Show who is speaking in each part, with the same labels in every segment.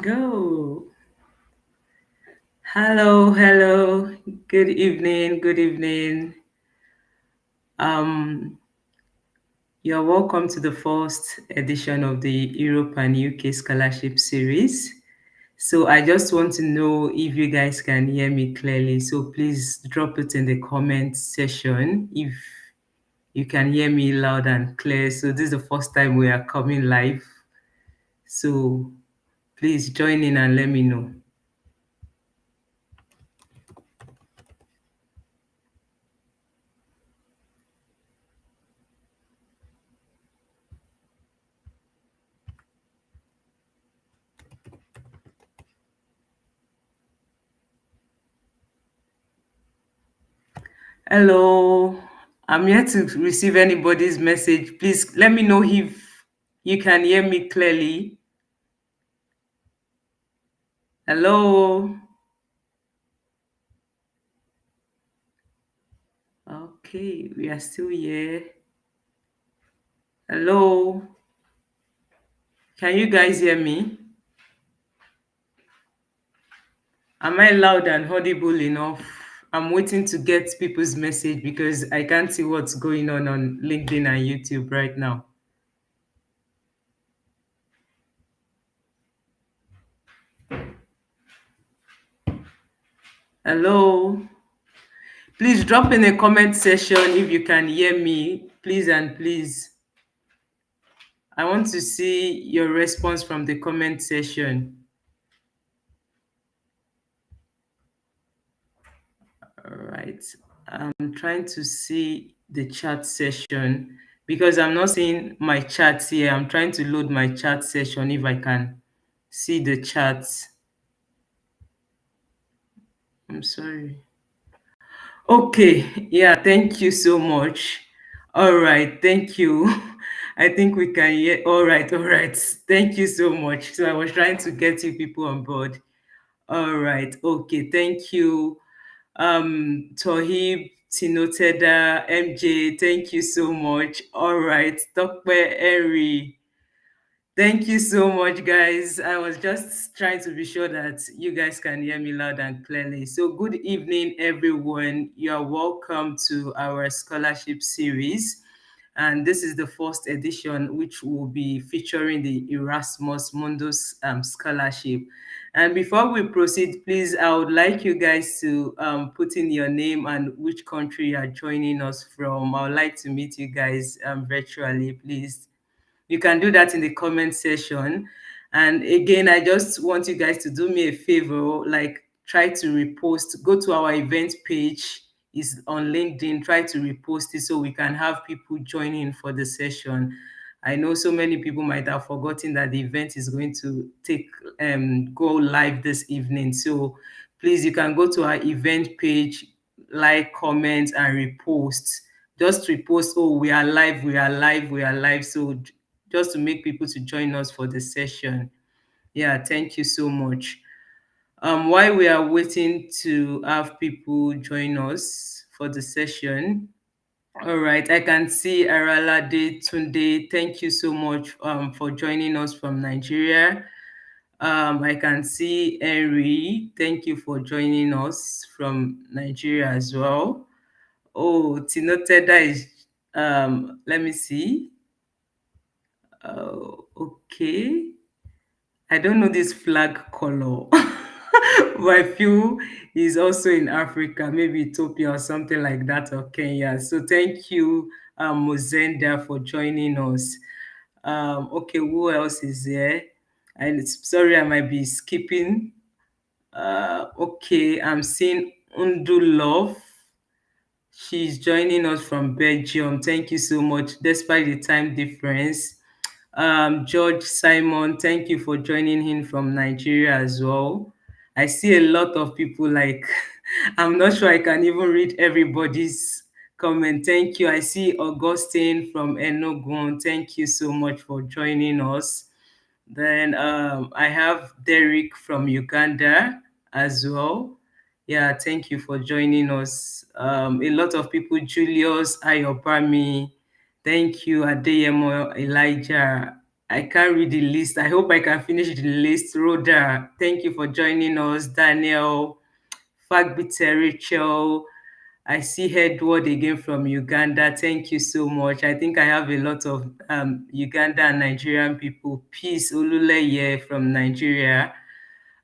Speaker 1: Go. Hello, hello. Good evening, good evening. Um, you're welcome to the first edition of the Europe and UK Scholarship Series. So I just want to know if you guys can hear me clearly. So please drop it in the comment section if you can hear me loud and clear. So this is the first time we are coming live. So please join in and let me know. Hello, I'm yet to receive anybody's message. Please let me know if you can hear me clearly. Hello. Okay, we are still here. Hello. Can you guys hear me? Am I loud and audible enough? I'm waiting to get people's message because I can't see what's going on LinkedIn and YouTube right now. Hello. Please drop in a comment section if you can hear me, please and please. I want to see your response from the comment section. All right. I'm trying to see the chat session because I'm not seeing my chat here. I'm trying to load my chat session if I can see the chat. I'm sorry. Okay. Yeah. Thank you so much. All right. Thank you. I think we can hear. All right. All right. Thank you so much. So I was trying to get you people on board. All right. Okay. Thank you. Tohib, Tinoteda, MJ, thank you so much. All right. Tokpe, Eri, thank you so much, guys. I was just trying to be sure that you guys can hear me loud and clearly. So, good evening, everyone. You are welcome to our scholarship series. And this is the first edition, which will be featuring the Erasmus Mundus Scholarship. And before we proceed, please, I would like you guys to put in your name and which country you are joining us from. I would like to meet you guys virtually, please. You can do that in the comment section. And again, I just want you guys to do me a favor, like try to repost, go to our event page, is on LinkedIn, try to repost it so we can have people joining for the session. I know so many people might have forgotten that the event is going to go live this evening. So please, you can go to our event page, like, comment, and repost. Just repost, oh, we are live, we are live, we are live. So just to make people to join us for the session. Yeah, thank you so much. While we are waiting to have people join us for the session, all right, I can see Aralade Tunde. Thank you so much for joining us from Nigeria. I can see Henry. Thank you for joining us from Nigeria as well. Oh, Tinoteda is, let me see. Okay. I don't know this flag color, but I feel he's also in Africa, maybe Ethiopia or something like that, or Kenya. So thank you, Mozenda, for joining us. Okay, who else is there? And sorry, I might be skipping. Okay, I'm seeing Undu Love. She's joining us from Belgium. Thank you so much, despite the time difference. George Simon, thank you for joining in from Nigeria as well. I see a lot of people like, I'm not sure I can even read everybody's comment. Thank you. I see Augustine from Enugu. Thank you so much for joining us. Then I have Derek from Uganda as well. Yeah, thank you for joining us. A lot of people, Julius Ayobami, thank you, Adeyemo, Elijah. I can't read the list. I hope I can finish the list. Rhoda, thank you for joining us. Daniel, Fagbite Rachel, I see Edward again from Uganda. Thank you so much. I think I have a lot of Uganda and Nigerian people. Peace Oluleye from Nigeria.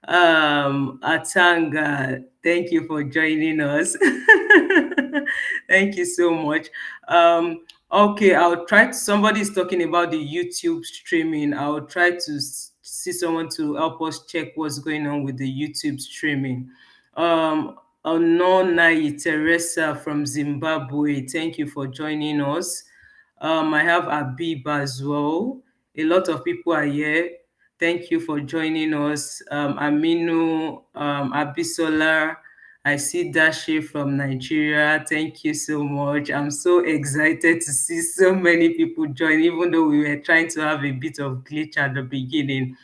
Speaker 1: Atanga, thank you for joining us. Thank you so much. Okay, I'll try to, somebody's talking about the YouTube streaming. I'll try to see someone to help us check what's going on with the YouTube streaming. Ononai Teresa from Zimbabwe, thank you for joining us. I have Abib as well. A lot of people are here. Thank you for joining us. Aminu, Abisola, I see Dashi from Nigeria. Thank you so much. I'm so excited to see so many people join, even though we were trying to have a bit of glitch at the beginning.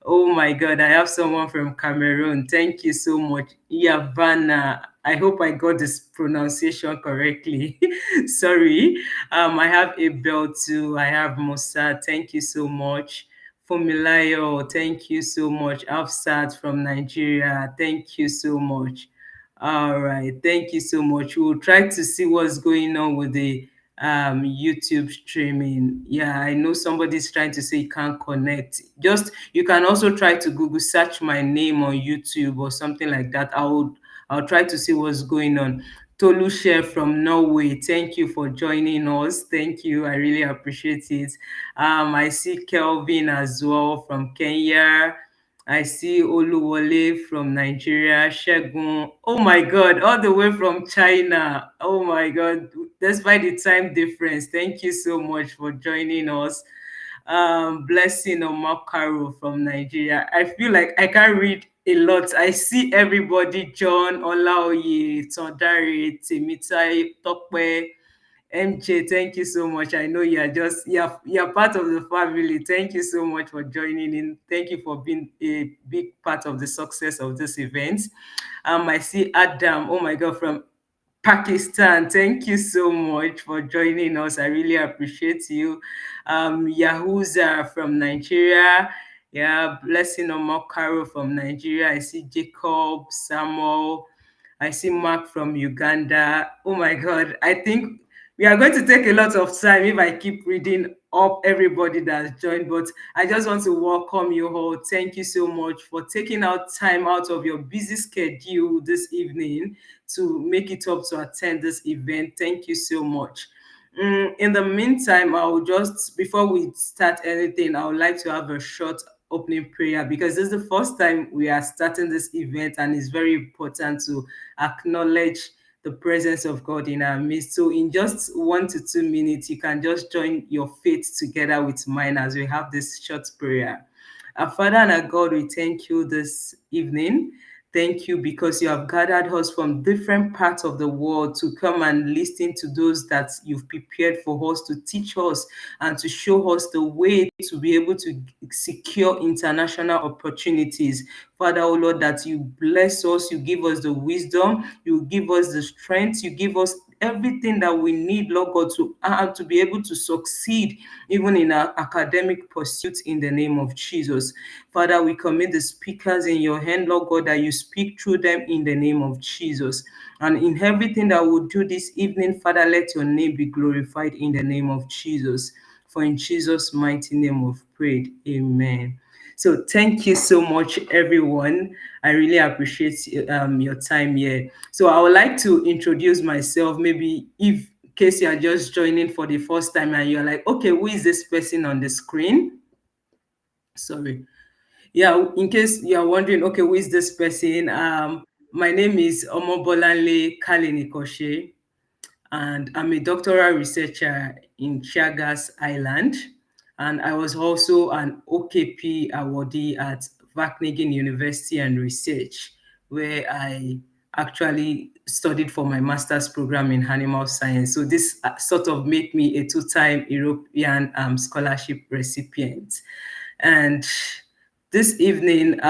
Speaker 1: Oh my God, I have someone from Cameroon. Thank you so much. Yavana. I hope I got this pronunciation correctly. Sorry. I have Abel too. I have Musa. Thank you so much. Fumilayo, thank you so much. Afsat from Nigeria, thank you so much. All right, thank you so much. We'll try to see what's going on with the YouTube streaming. Yeah, I know somebody's trying to say you can't connect. Just you can also try to Google search my name on YouTube or something like that. I'll try to see what's going on. Tolushe from Norway, thank you for joining us. Thank you, I really appreciate it. I see Kelvin as well from Kenya. I see Oluwole from Nigeria, Shegun. Oh my God, all the way from China. Oh my God, despite the time difference, thank you so much for joining us. Blessing Omakaru from Nigeria. I feel like I can't read a lot. I see everybody, John, Olaoye, Tondari, Temitai, Tokwe, MJ, thank you so much. I know you're part of the family. Thank you so much for joining in. Thank you for being a big part of the success of this event. I see Adam, oh my God, from Pakistan. Thank you so much for joining us. I really appreciate you. Yahuza from Nigeria. Yeah, Blessing Omokaro from Nigeria. I see Jacob, Samuel. I see Mark from Uganda. Oh my God. I think we are going to take a lot of time if I keep reading up everybody that's joined, but I just want to welcome you all. Thank you so much for taking out time out of your busy schedule this evening to make it up to attend this event. Thank you so much. In the meantime, I'll just, before we start anything, I would like to have a short opening prayer because this is the first time we are starting this event and it's very important to acknowledge the presence of God in our midst. So, in just 1 to 2 minutes, you can just join your faith together with mine as we have this short prayer. Our Father and our God, we thank you this evening. Thank you because you have gathered us from different parts of the world to come and listen to those that you've prepared for us to teach us and to show us the way to be able to secure international opportunities. Father, oh Lord, that you bless us, you give us the wisdom, you give us the strength, you give us everything that we need, Lord God, to be able to succeed even in our academic pursuits in the name of Jesus. Father, we commit the speakers in your hand, Lord God, that you speak through them in the name of Jesus. And in everything that we'll do this evening, Father, let your name be glorified in the name of Jesus. For in Jesus' mighty name we've prayed. Amen. So thank you so much, everyone. I really appreciate your time here. So I would like to introduce myself. Maybe if in case you are just joining for the first time and you're like, okay, who is this person on the screen? Sorry. Yeah, in case you're wondering, okay, who is this person? My name is Omobolanle Kalinikoshe, and I'm a doctoral researcher in Chagas Island. And I was also an OKP awardee at Wageningen University and Research, where I actually studied for my master's program in animal science. So this sort of made me a two-time European scholarship recipient. And this evening,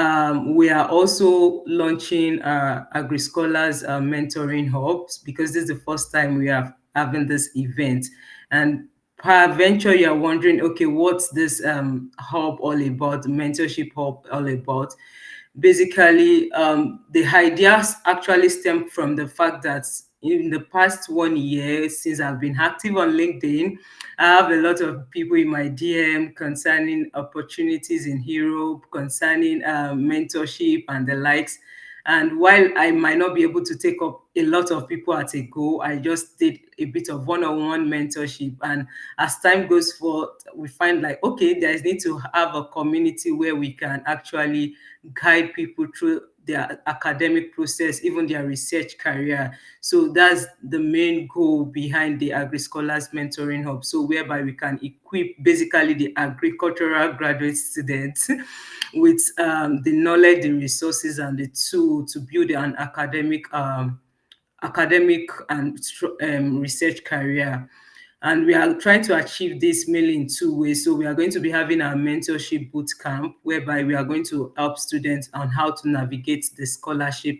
Speaker 1: we are also launching AgriScholars Mentoring Hubs because this is the first time we are having this event. And peradventure you're wondering, okay, what's this hub all about, mentorship hub all about? Basically, the ideas actually stem from the fact that in the past 1 year since I've been active on LinkedIn, I have a lot of people in my DM concerning opportunities in Europe, concerning mentorship and the likes. And while I might not be able to take up a lot of people at a go, I just did a bit of one-on-one mentorship. And as time goes forward, we find like, okay, there's need to have a community where we can actually guide people through their academic process, even their research career. So that's the main goal behind the Agri Scholars Mentoring Hub. So whereby we can equip basically the agricultural graduate students with the knowledge, the resources, and the tool to build an academic and research career. And we are trying to achieve this mainly in two ways. So we are going to be having our mentorship boot camp, whereby we are going to help students on how to navigate the scholarship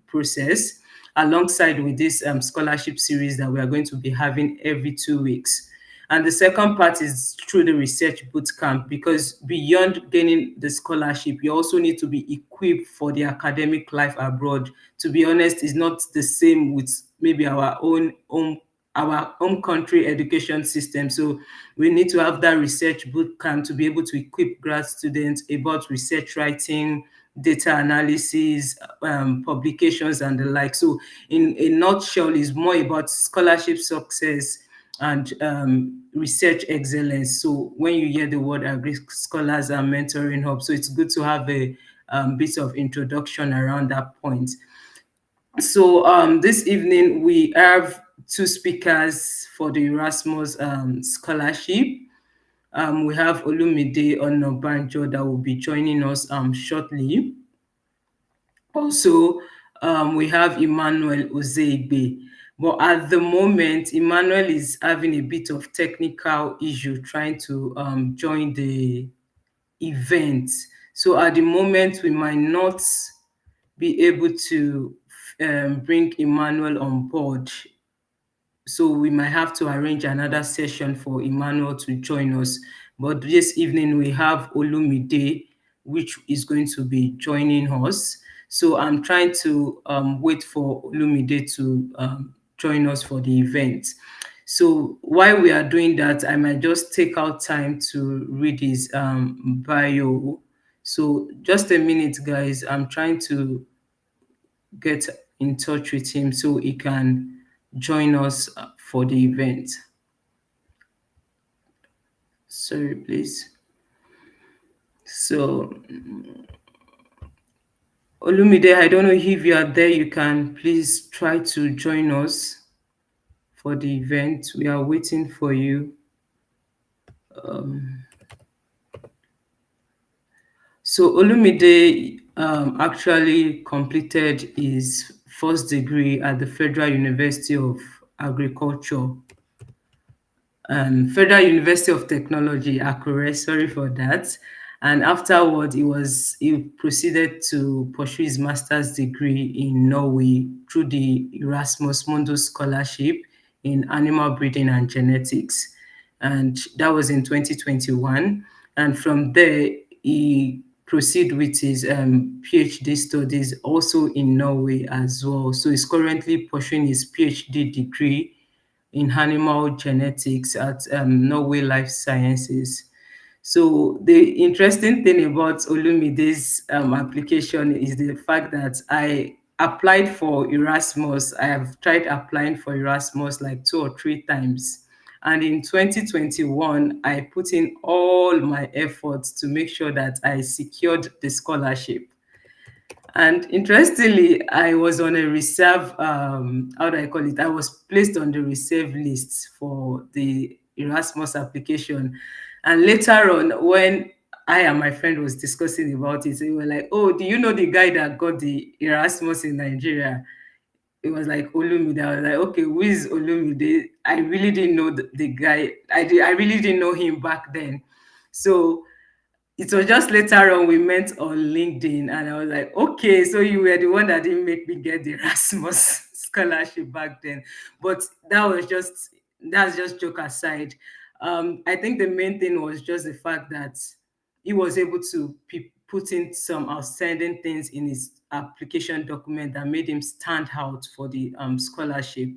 Speaker 1: process, alongside with this scholarship series that we are going to be having every 2 weeks. And the second part is through the research boot camp, because beyond gaining the scholarship, you also need to be equipped for the academic life abroad. To be honest, it's not the same with maybe our home country education system. So we need to have that research boot camp to be able to equip grad students about research writing, data analysis, publications, and the like. So in a nutshell, it's more about scholarship success and research excellence. So when you hear the word Agri Scholars and Mentoring Hub, so it's good to have a bit of introduction around that point. So this evening we have two speakers for the Erasmus scholarship. We have Olumide Onabanjo that will be joining us shortly. Also, we have Emmanuel Ozeigbe. But at the moment, Emmanuel is having a bit of technical issue trying to join the event. So at the moment, we might not be able to bring Emmanuel on board. So we might have to arrange another session for Emmanuel to join us. But this evening we have Olumide, which is going to be joining us. So I'm trying to wait for Olumide to join us for the event. So while we are doing that, I might just take out time to read his bio. So just a minute, guys. I'm trying to get in touch with him so he can join us for the event. Sorry, please. So, Olumide, I don't know if you are there. You can please try to join us for the event. We are waiting for you. So Olumide actually completed his first degree at the Federal University of Agriculture, Federal University of Technology, Akure. Sorry for that. And afterward, he proceeded to pursue his master's degree in Norway through the Erasmus Mundus Scholarship in Animal Breeding and Genetics, and that was in 2021. And from there, he proceeded with his PhD studies also in Norway as well. So he's currently pursuing his PhD degree in animal genetics at Norway Life Sciences. So the interesting thing about Olumide's application is the fact that I applied for Erasmus. I have tried applying for Erasmus like 2 or 3 times. And in 2021, I put in all my efforts to make sure that I secured the scholarship. And interestingly, I was on a reserve, how do I call it? I was placed on the reserve list for the Erasmus application. And later on, when I and my friend was discussing about it, we were like, oh, do you know the guy that got the Erasmus in Nigeria? It was like Olumide. I was like, okay, who is Olumide? I really didn't know the guy. I really didn't know him back then. So it was just later on we met on LinkedIn, and I was like, okay, so you were the one that didn't make me get the Erasmus scholarship back then. But that's just joke aside. I think the main thing was just the fact that he was able to put in some outstanding things in his application document that made him stand out for the scholarship,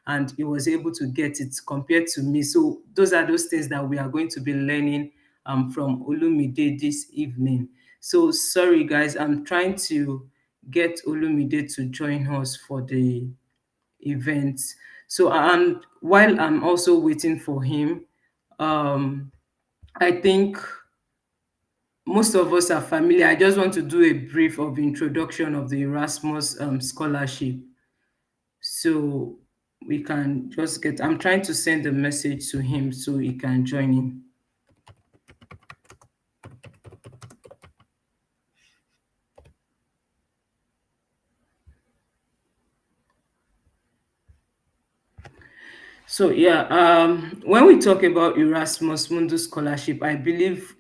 Speaker 1: and he was able to get it compared to me. So those are those things that we are going to be learning from Olumide this evening. So sorry guys, I'm trying to get Olumide to join us for the event. So, and while I'm also waiting for him, um, I think most of us are familiar. I just want to do a brief of introduction of the Erasmus scholarship. So we can just get, I'm trying to send a message to him so he can join in. So yeah, when we talk about Erasmus Mundus scholarship, I believe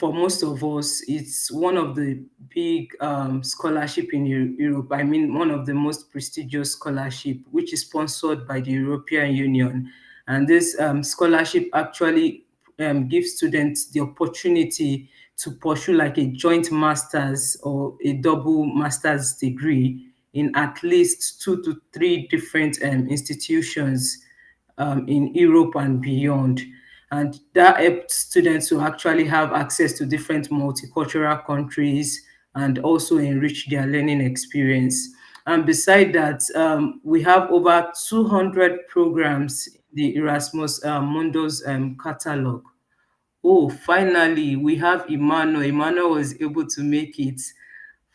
Speaker 1: for most of us, it's one of the big scholarship in Europe. I mean, one of the most prestigious scholarship, which is sponsored by the European Union, and this scholarship actually gives students the opportunity to pursue like a joint master's or a double master's degree in at least 2 to 3 different institutions in Europe and beyond. And that helped students to actually have access to different multicultural countries and also enrich their learning experience. And beside that, we have over 200 programs in the Erasmus Mundus catalog. Oh, finally, we have Emmanuel. Emmanuel was able to make it.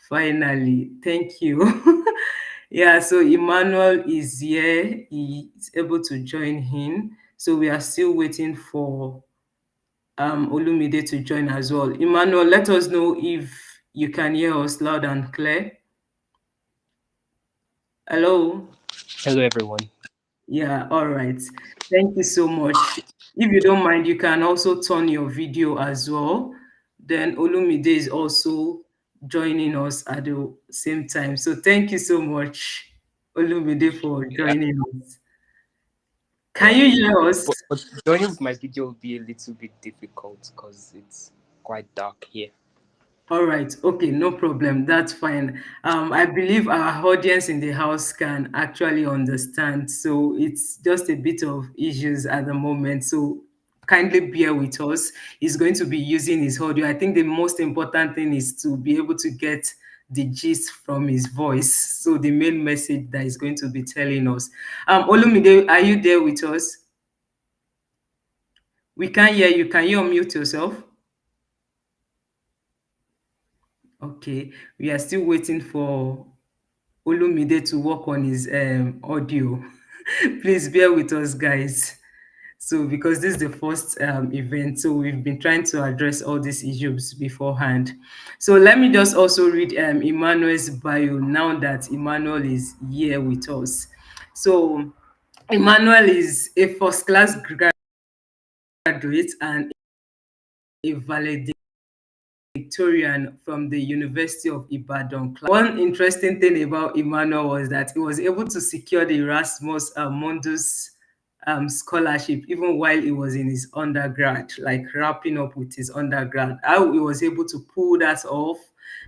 Speaker 1: Finally, thank you. Yeah, so Emmanuel is here. He is able to join in. So we are still waiting for Olumide to join as well. Emmanuel, let us know if you can hear us loud and clear. Hello.
Speaker 2: Hello, everyone.
Speaker 1: Yeah, all right. Thank you so much. If you don't mind, you can also turn your video as well. Then Olumide is also joining us at the same time. So thank you so much, Olumide, for
Speaker 2: Yeah,
Speaker 1: joining us. Can
Speaker 2: yeah.
Speaker 1: you hear us?
Speaker 2: But joining with my video will be a little bit difficult because it's quite dark here.
Speaker 1: All right. Okay, no problem. That's fine. I believe our audience in the house can actually understand. So it's just a bit of issues at the moment. So kindly bear with us. He's going to be using his audio. I think the most important thing is to be able to get the gist from his voice. So the main message that he's going to be telling us. Olumide, are you there with us? We can't hear you. Can you unmute yourself? Okay, we are still waiting for Olumide to work on his audio. Please bear with us, guys. So, because this is the first event, so we've been trying to address all these issues beforehand. So, let me just also read Emmanuel's bio now that Emmanuel is here with us. So, Emmanuel is a first class graduate and a valedictorian from the University of Ibadan. One interesting thing about Emmanuel was that he was able to secure the Erasmus Mundus scholarship even while he was in his undergrad, like wrapping up with his undergrad. How he was able to pull that off,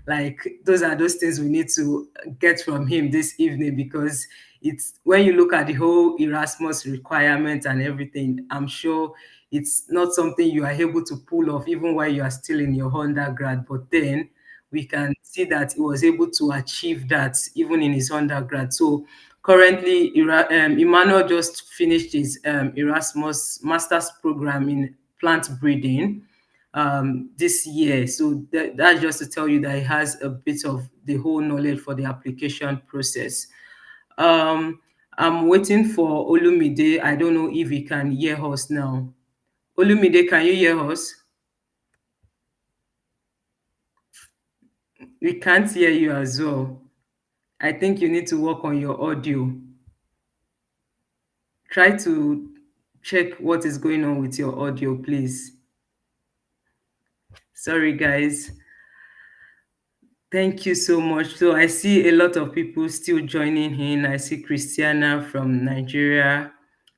Speaker 1: like those are those things we need to get from him this evening, because it's when you look at the whole Erasmus requirement and everything, I'm sure it's not something you are able to pull off even while you are still in your undergrad. But then we can see that he was able to achieve that even in his undergrad. So currently, Emmanuel just finished his Erasmus master's program in plant breeding this year. So that's just to tell you that he has a bit of the whole knowledge for the application process. Um, I'm waiting for Olumide. I don't know if he can hear us now. Olumide, can you hear us? We can't hear you as well. I think you need to work on your audio. Try to check what is going on with your audio, please. Sorry, guys. Thank you so much. So I see a lot of people still joining in. I see Christiana from Nigeria.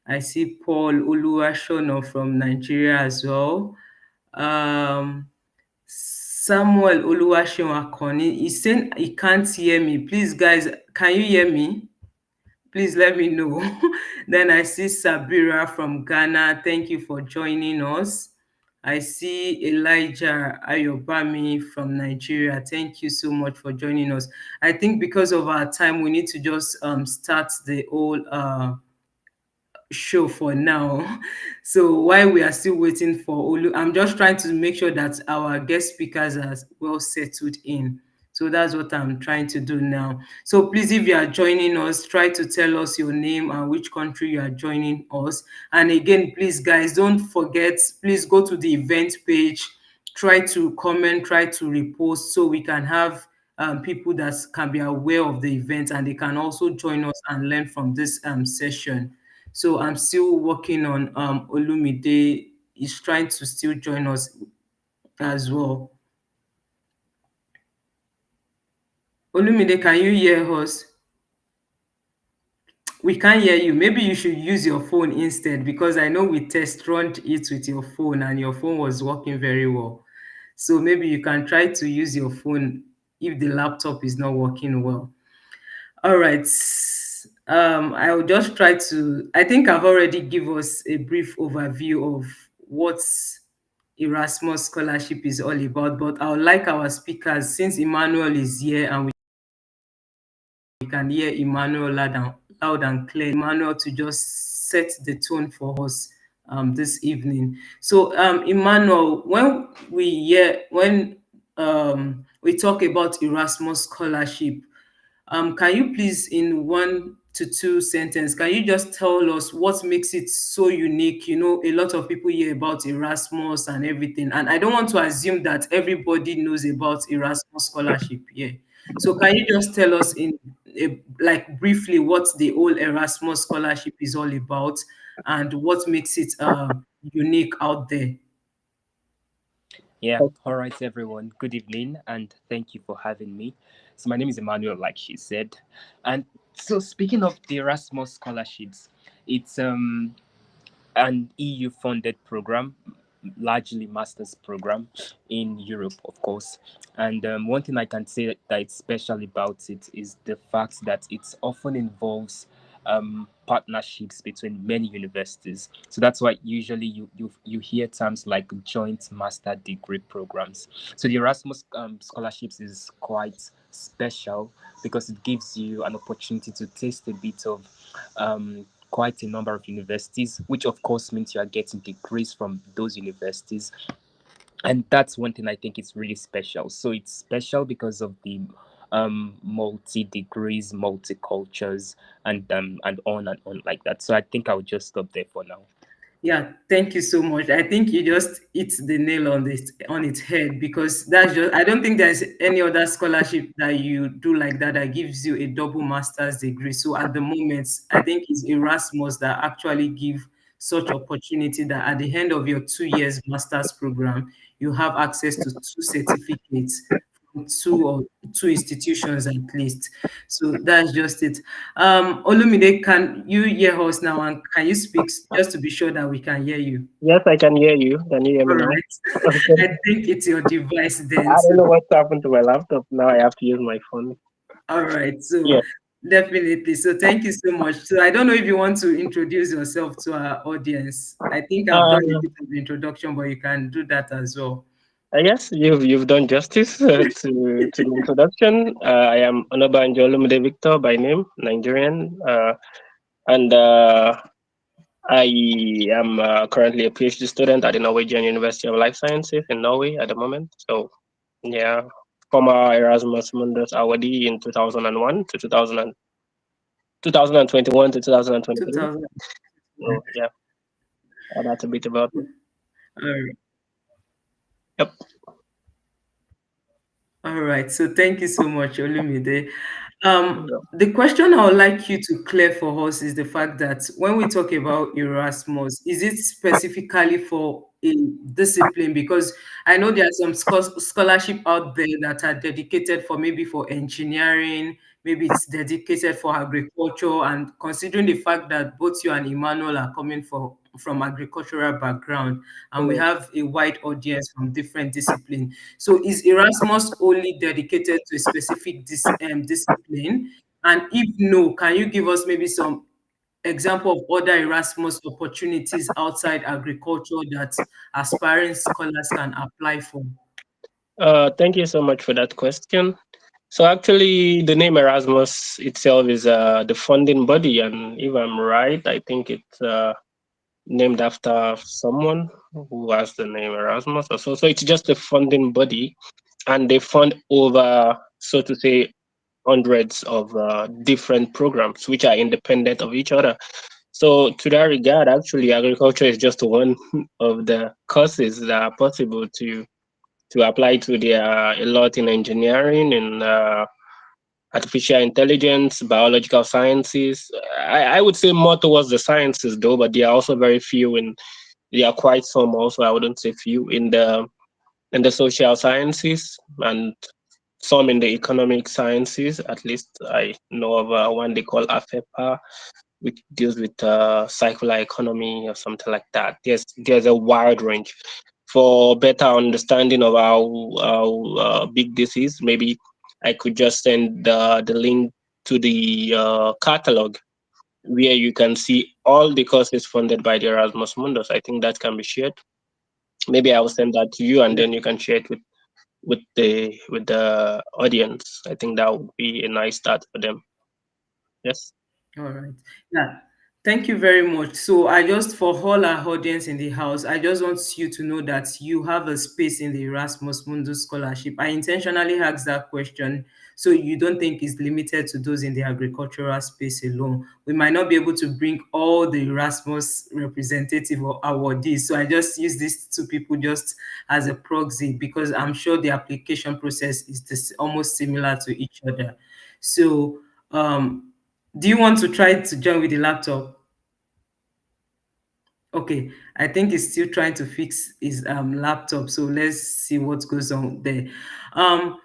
Speaker 1: I see Paul Oluwashono from Nigeria as well. Um, Samuel Oluwaseun Akoni, he's saying he can't hear me. Please, guys, can you hear me? Please let me know. Then I see Sabira from Ghana. Thank you for joining us. I see Elijah Ayobami from Nigeria. Thank you so much for joining us. I think because of our time, we need to just start the whole show for now. So while we are still waiting for Olu, I'm just trying to make sure that our guest speakers are well settled in. So that's what I'm trying to do now. So please, if you are joining us, try to tell us your name and which country you are joining us. And again, please, guys, don't forget, please go to the event page, try to comment, try to repost so we can have people that can be aware of the event and they can also join us and learn from this session. So I'm still working on Olumide is trying to still join us as well. Olumide, can you hear us? We can't hear you. Maybe you should use your phone instead because I know we test run it with your phone and your phone was working very well. So maybe you can try to use your phone if the laptop is not working well. All right. I will just try to. I think I've already give us a brief overview of what Erasmus scholarship is all about, but I would like our speakers, since Emmanuel is here and we can hear Emmanuel loud and clear, Emmanuel to just set the tone for us this evening. So, Emmanuel, when we talk about Erasmus scholarship, can you please, in 1 to 2 sentences, can you just tell us what makes it so unique? You know, a lot of people hear about Erasmus and everything, and I don't want to assume that everybody knows about Erasmus scholarship here. So can you just tell us in like briefly what the whole Erasmus scholarship is all about and what makes it unique out there?
Speaker 2: Yeah, all right, everyone. Good evening, and thank you for having me. So, my name is Emmanuel, like she said. And so, speaking of the Erasmus scholarships, it's an EU funded program, largely master's program in Europe, of course. And one thing I can say that it's special about it is the fact that it often involves partnerships between many universities. So that's why usually you hear terms like joint master degree programs. So the Erasmus scholarships is quite special because it gives you an opportunity to taste a bit of quite a number of universities, which of course means you are getting degrees from those universities. And that's one thing I think is really special. So it's special because of the multi degrees, multi cultures, and on like that. So I think I'll just stop there for now.
Speaker 1: Yeah, thank you so much. I think you just hit the nail on its head because that's just I don't think there's any other scholarship that you do like that that gives you a double master's degree. So at the moment, I think it's Erasmus that actually give such opportunity that at the end of your 2 years master's program, you have access to two certificates from two institutions at least. So that's just it. Olumide, can you hear us now and can you speak just to be sure that we can hear you?
Speaker 3: Yes, I can hear you. Can you hear me
Speaker 1: All
Speaker 3: now?
Speaker 1: right.
Speaker 3: Okay.
Speaker 1: I think it's your device
Speaker 3: I
Speaker 1: then.
Speaker 3: don't
Speaker 1: So,
Speaker 3: know what's happened to my laptop. Now I have to use my phone.
Speaker 1: all right. So,
Speaker 3: Yeah.
Speaker 1: definitely. So, thank you so much. So, I don't know if you want to introduce yourself to our audience. I think I've done a
Speaker 3: Um,
Speaker 1: bit of introduction, but you can do that as well.
Speaker 3: I guess you've done justice to the introduction. I am Onabanjo Olumide Victor by name, Nigerian, and I am currently a PhD student at the Norwegian University of Life Sciences in Norway at the moment. So yeah, former Erasmus Mundus awardee in 2001 to 2021 to 2023.
Speaker 1: 2000.
Speaker 3: So yeah, that's a bit about me.
Speaker 1: All right.
Speaker 3: Yep.
Speaker 1: All right. So, thank you so much, Olumide.
Speaker 3: Yeah.
Speaker 1: The question I would like you to clear for us is the fact that when we talk about Erasmus, is it specifically for a discipline, because I know there are some scholarship out there that are dedicated for maybe for engineering, maybe it's dedicated for agriculture. And considering the fact that both you and Emmanuel are coming from agricultural background, and we
Speaker 3: Mm.
Speaker 1: have a wide audience from different disciplines, so is Erasmus only dedicated to a specific discipline? And if no, can you give us maybe some example of other Erasmus opportunities outside agriculture that aspiring scholars can apply for?
Speaker 3: Thank you so much for that question. So actually, the name Erasmus itself is the funding body, and if I'm right, I think it's named after someone who has the name Erasmus or so. So it's just a funding body, and they fund over, so to say, hundreds of different programs which are independent of each other. So to that regard, actually, agriculture is just one of the courses that are possible to apply to. There are a lot in engineering and artificial intelligence, biological sciences. I would say more towards the sciences though, but there are also very few in. There are quite some also. I wouldn't say few in the social sciences and some in the economic sciences. At least I know of one they call AFEPA, which deals with circular economy or something like that. There's a wide range. For better understanding of how big this is, maybe I could just send the link to the catalog where you can see all the courses funded by the Erasmus Mundus. I think that can be shared. Maybe I will send that to you, and then you can share it with the audience. I think that would be a nice start for them. Yes.
Speaker 1: All right. Yeah. Thank you very much. So I just, for all our audience in the house, I just want you to know that you have a space in the Erasmus Mundus scholarship. I intentionally asked that question so you don't think it's limited to those in the agricultural space alone. We might not be able to bring all the Erasmus representative or awardees. So I just use these two people just as a proxy, because I'm sure the application process is almost similar to each other. So do you want to try to join with the laptop? Okay, I think he's still trying to fix his laptop. So let's see what goes on there. Um,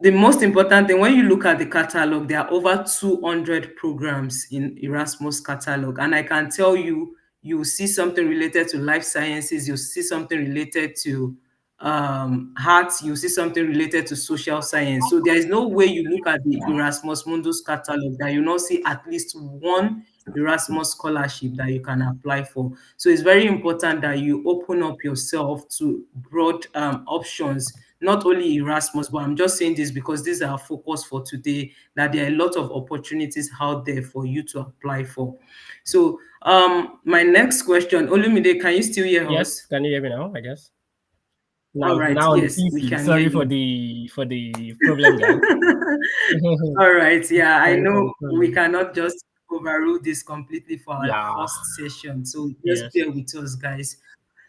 Speaker 1: the most important thing, when you look at the catalog, there are over 200 programs in Erasmus catalog, and I can tell you, you see something related to life sciences, you see something related to arts, you see something related to social science. So there is no way you look at the Erasmus Mundus catalog that you not see at least one Erasmus scholarship that you can apply for. So it's very important that you open up yourself to broad options, not only Erasmus, but I'm just saying this because these are our focus for today, that there are a lot of opportunities out there for you to apply for. So my next question, Olumide, can you still hear
Speaker 4: Yes,
Speaker 1: us?
Speaker 4: can you hear me now? I guess.
Speaker 1: All
Speaker 4: Now,
Speaker 1: right,
Speaker 4: now on the
Speaker 1: yes, we
Speaker 4: PC.
Speaker 1: can hear
Speaker 4: Sorry
Speaker 1: you.
Speaker 4: for the problem, guys.
Speaker 1: All right, yeah, I
Speaker 4: Sorry for the
Speaker 1: know we
Speaker 4: problem.
Speaker 1: cannot just overrule this completely for our
Speaker 4: Yeah.
Speaker 1: first session, so just
Speaker 4: Yes.
Speaker 1: bear with us, guys.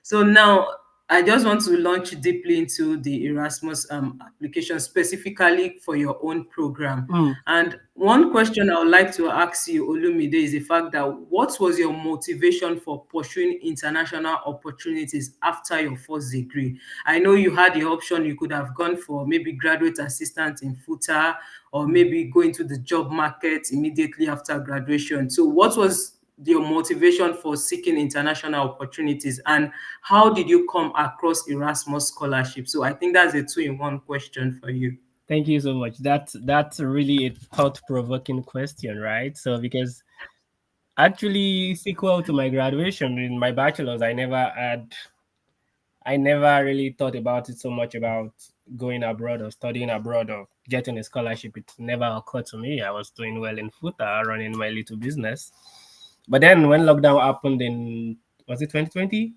Speaker 1: So now I just want to launch deeply into the Erasmus application specifically for your own program.
Speaker 4: Mm.
Speaker 1: And one question I would like to ask you, Olumide, is the fact that what was your motivation for pursuing international opportunities after your first degree? I know you had the option, you could have gone for maybe graduate assistant in FUTA, or maybe go into the job market immediately after graduation. So what was your motivation for seeking international opportunities, and how did you come across Erasmus scholarship? So I think that's a two-in-one question for you.
Speaker 4: Thank you so much. That's really a thought-provoking question, right? So because actually sequel to my graduation in my bachelor's, I never really thought about it so much about going abroad or studying abroad or getting a scholarship. It never occurred to me. I was doing well in FUTA, running my little business. But then when lockdown happened in, was it 2020?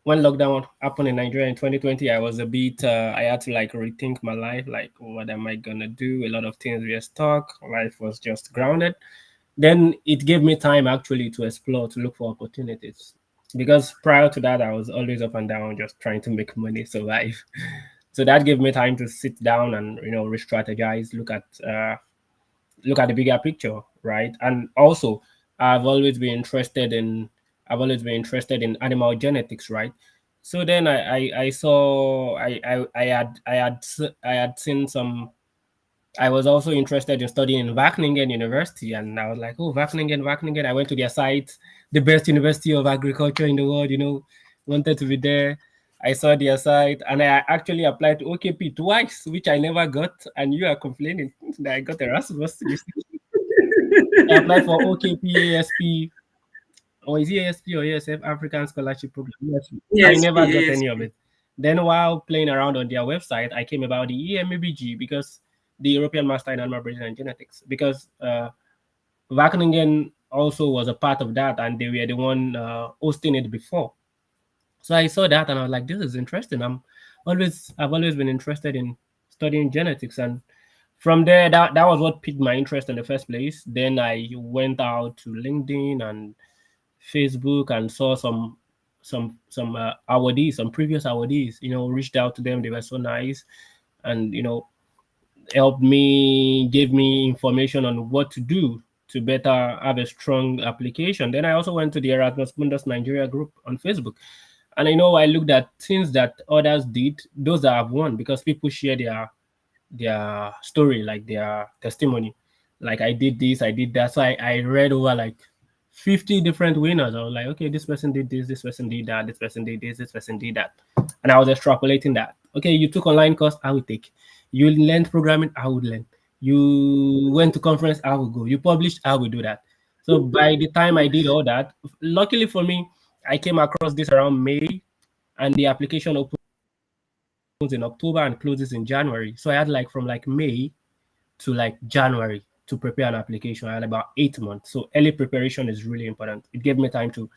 Speaker 4: When lockdown happened in Nigeria in 2020, I was a bit, I had to like rethink my life, like what am I gonna do? A lot of things were stuck. Life was just grounded. Then it gave me time actually to explore, to look for opportunities. Because prior to that, I was always up and down, just trying to make money, survive. So that gave me time to sit down and re-strategize, look at the bigger picture, right? And also, I've always been interested in I've always been interested in animal genetics, right? So then I saw I had seen some. I was also interested in studying in Wageningen University, and I was like, oh, Wageningen. I went to their site, the best university of agriculture in the world, wanted to be there. I saw their site, and I actually applied to OKP twice, which I never got. And you are complaining that I got Erasmus. I applied for OKP, ASP, or is it ASP or ASF, African Scholarship Program? Yes. I
Speaker 1: Yes,
Speaker 4: never got any of
Speaker 1: ASP.
Speaker 4: it. Then while playing around on their website, I came about the EMABG, because the European Master in Animal Breeding and Genetics, because Wageningen also was a part of that, and they were the one hosting it before. So I saw that, and I was like, this is interesting. I've always been interested in studying genetics, and from there, that was what piqued my interest in the first place. Then I went out to LinkedIn and Facebook and saw some awardees, some previous awardees. Reached out to them. They were so nice, and helped me, gave me information on what to do to better have a strong application. Then I also went to the Erasmus Mundus Nigeria group on Facebook, and I looked at things that others did, those that have won, because people share their story, like their testimony. Like, I did this, I did that. So I read over like 50 different winners. I was like, okay, this person did this person did that, this person did this person did that. And I was extrapolating that. Okay, you took online course, I would take. You learned programming, I would learn. You went to conference, I would go. You published, I would do that. So by the time I did all that, luckily for me, I came across this around May, and the application opens in October and closes in January. So I had like from like May to like January to prepare an application. I had about 8 months. So early preparation is really important. It gave me time to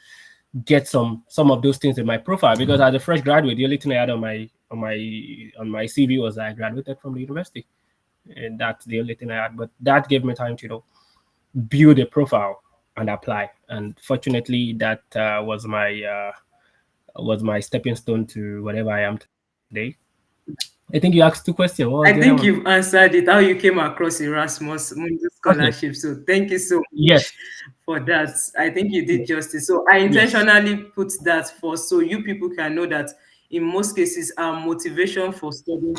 Speaker 4: get some of those things in my profile, because as a fresh graduate, the only thing I had on my CV was I graduated from the university, and that's the only thing I had. But that gave me time to build a profile and apply. And fortunately, that was my stepping stone to whatever I am today. I think you asked two questions. What was
Speaker 1: I
Speaker 4: the other
Speaker 1: think
Speaker 4: one?
Speaker 1: you've answered it, how you came across Erasmus Mundus
Speaker 4: Okay.
Speaker 1: Scholarship. So thank you so
Speaker 4: Yes.
Speaker 1: much for that. I think you did justice. So I
Speaker 4: Yes.
Speaker 1: intentionally put that for so you people can know that in most cases our motivation for studying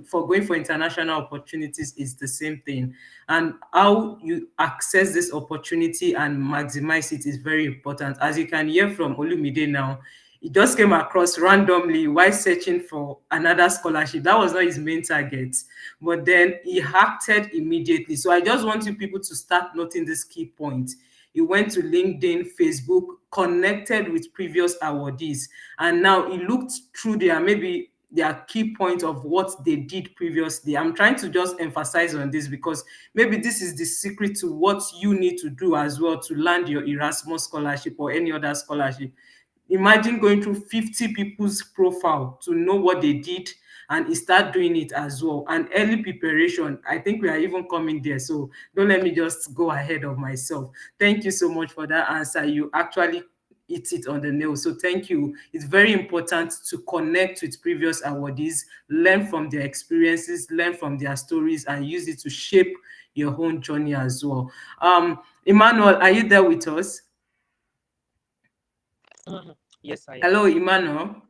Speaker 1: for going for international opportunities is the same thing. And how you access this opportunity and maximize it is very important. As you can hear from Olumide now, he just came across randomly while searching for another scholarship. That was not his main target, but then he acted immediately. So I just want you people to start noting this key point. He went to LinkedIn, Facebook, connected with previous awardees, and now he looked through their key point of what they did previously. I'm trying to just emphasize on this because maybe this is the secret to what you need to do as well to land your Erasmus scholarship or any other scholarship. Imagine going through 50 people's profile to know what they did and you start doing it as well. And early preparation, I think we are even coming there. So don't let me just go ahead of myself. Thank you so much for that answer. You actually hit it on the nail. So thank you. It's very important to connect with previous awardees, learn from their experiences, learn from their stories, and use it to shape your own journey as well. Emmanuel, are you there with us?
Speaker 2: Yes, I am.
Speaker 1: Hello, Emmanuel.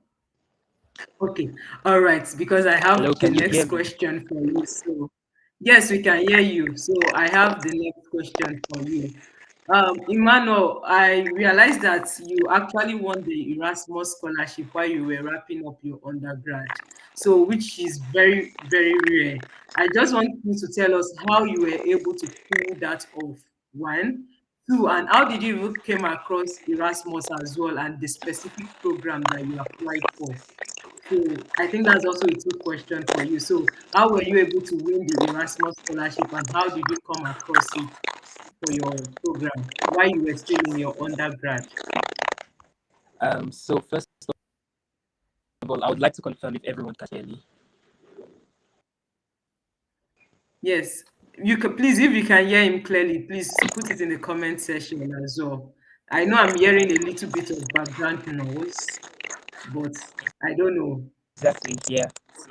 Speaker 1: Okay, all right, because I
Speaker 2: Hello,
Speaker 1: have the
Speaker 2: can you hear
Speaker 1: next
Speaker 2: me?
Speaker 1: question for you. So, yes, we can hear you. So, I have the next question for you. Emmanuel, I realized that you actually won the Erasmus scholarship while you were wrapping up your undergrad. So, which is very, very rare. I just want you to tell us how you were able to pull that off. One, two, and how did you even came across Erasmus as well and the specific program that you applied for? So I think that's also a good question for you. So how were you able to win the Erasmus scholarship and how did you come across it for your program while you were still in your undergrad?
Speaker 2: So first of all, I would like to confirm if everyone can hear me.
Speaker 1: Yes, you can please, if you can hear him clearly, please put it in the comment section as well. I know I'm hearing a little bit of background noise, but I don't know.
Speaker 2: Exactly. Yeah. So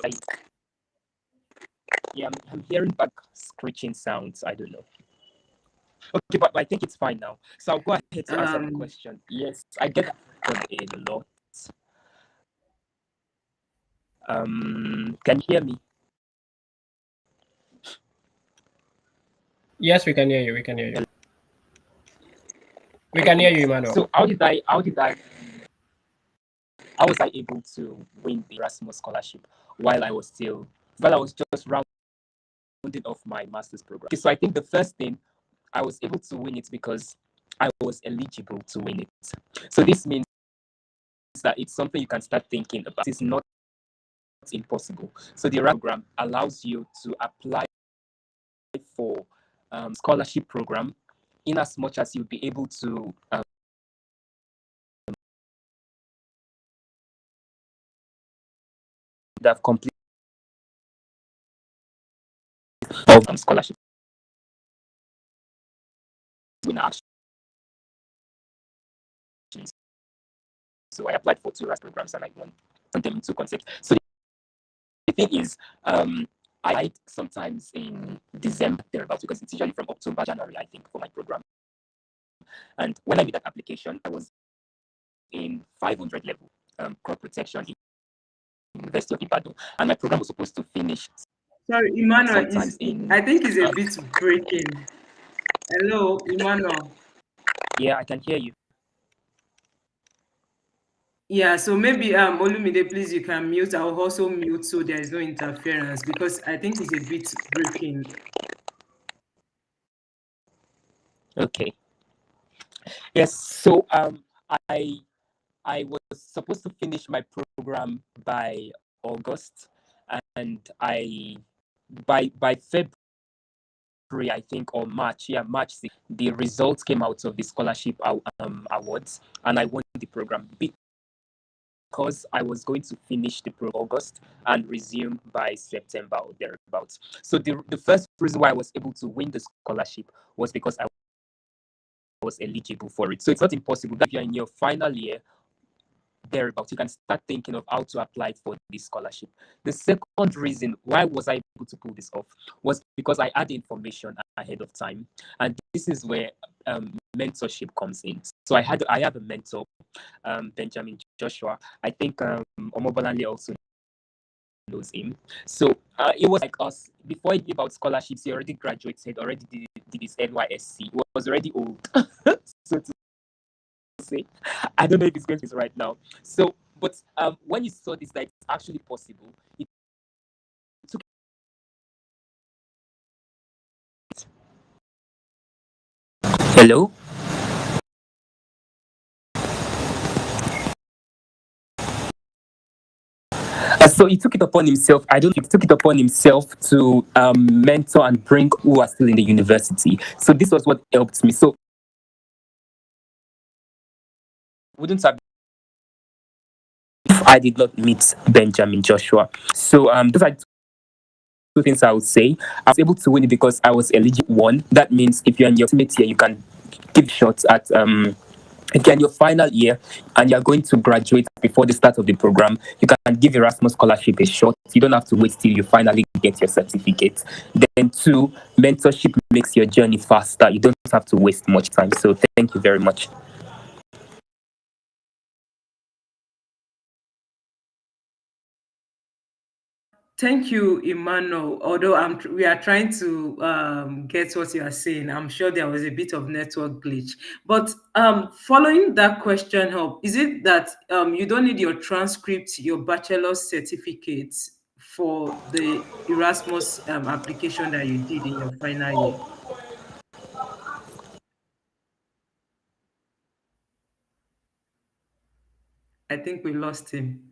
Speaker 2: I'm hearing back screeching sounds. I don't know. Okay, but I think it's fine now. So I'll go ahead to answer the
Speaker 1: Um,
Speaker 2: question. Yes, I get that question a lot. Can you hear me?
Speaker 4: Yes, we can hear you. We can hear you. We can hear
Speaker 2: Okay.
Speaker 4: you, Emmanuel.
Speaker 2: So how was I able to win the Erasmus scholarship while I was just rounding off my master's program? Okay, so I think the first thing, I was able to win it because I was eligible to win it. So this means that it's something you can start thinking about. It's not impossible. So the Erasmus program allows you to apply for scholarship program in as much as you'll be able to have complete of scholarship in action. So I applied for two RAS programs and I won them in two concepts. So the thing is, I applied sometimes in December thereabouts because it's usually from October, January, I think, for my program. And when I did that application, I was in 500 level crop protection in University of Ibadan, and my program was supposed to finish
Speaker 1: sorry, Emmanuel
Speaker 2: sometimes
Speaker 1: is.
Speaker 2: in.
Speaker 1: I think it's a bit breaking. Hello, Emmanuel.
Speaker 2: Yeah, I can hear you.
Speaker 1: Yeah, so maybe Olumide, please you can mute. I'll also mute so there is no interference because I think it's a bit breaking.
Speaker 2: Okay. Yes. So I I was supposed to finish my program by August, and by February, I think, or March, yeah, March 6th, the results came out of the scholarship awards, and I won the program because I was going to finish the program August and resume by September or thereabouts. So the first reason why I was able to win the scholarship was because I was eligible for it. So it's not impossible that if you're in your final year thereabouts, you can start thinking of how to apply for this scholarship. The second reason why was I able to pull this off was because I had information ahead of time, and this is where mentorship comes in. So I have a mentor, Benjamin Joshua. I think Omobolanle also knows him. So it was like us before he knew about scholarships. He already graduated, already did his NYSC. He was already old, so to say. I don't know if it's going to be right now. So, but when you saw this, that it's actually possible, it took. Hello. So he took it upon himself. I don't know, he took it upon himself to mentor and bring who are still in the university. So this was what helped me. So wouldn't have if I did not meet Benjamin Joshua. So those are two things I would say. I was able to win it because I was eligible. One, that means if you're in your ultimate year, you can give shots at again your final year and you're going to graduate before the start of the program, you can give Erasmus scholarship a shot. You don't have to wait till you finally get your certificate. Then two, mentorship makes your journey faster. You don't have to waste much time. So thank you very much.
Speaker 1: Thank you, Emmanuel. Although we are trying to get what you are saying, I'm sure there was a bit of network glitch. But following that question up, is it that you don't need your transcript, your bachelor's certificate for the Erasmus application that you did in your final year? I think we lost him.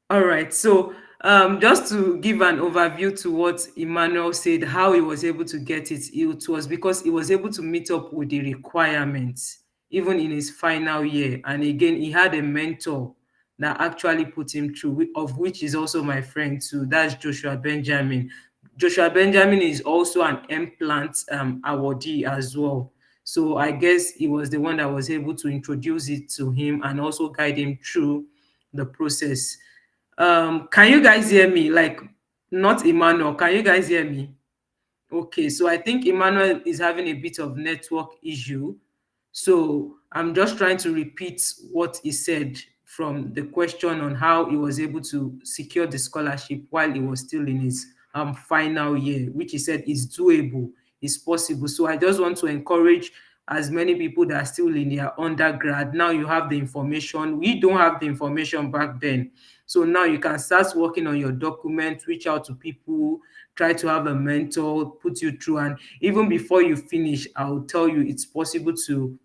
Speaker 1: All right. So, just to give an overview to what Emmanuel said, how he was able to get it, it was because he was able to meet up with the requirements, even in his final year. And again, he had a mentor that actually put him through, of which is also my friend too. That's Joshua Benjamin. Joshua Benjamin is also an implant awardee as well. So I guess he was the one that was able to introduce it to him and also guide him through the process. Can you guys hear me? Like, not Emmanuel. Can you guys hear me? Okay, so I think Emmanuel is having a bit of network issue. So I'm just trying to repeat what he said from the question on how he was able to secure the scholarship while he was still in his final year, which he said is doable, is possible. So I just want to encourage as many people that are still in their undergrad. Now you have the information. We don't have the information back then. So now you can start working on your document, reach out to people, try to have a mentor, put you through. And even before you finish, I'll tell you it's possible to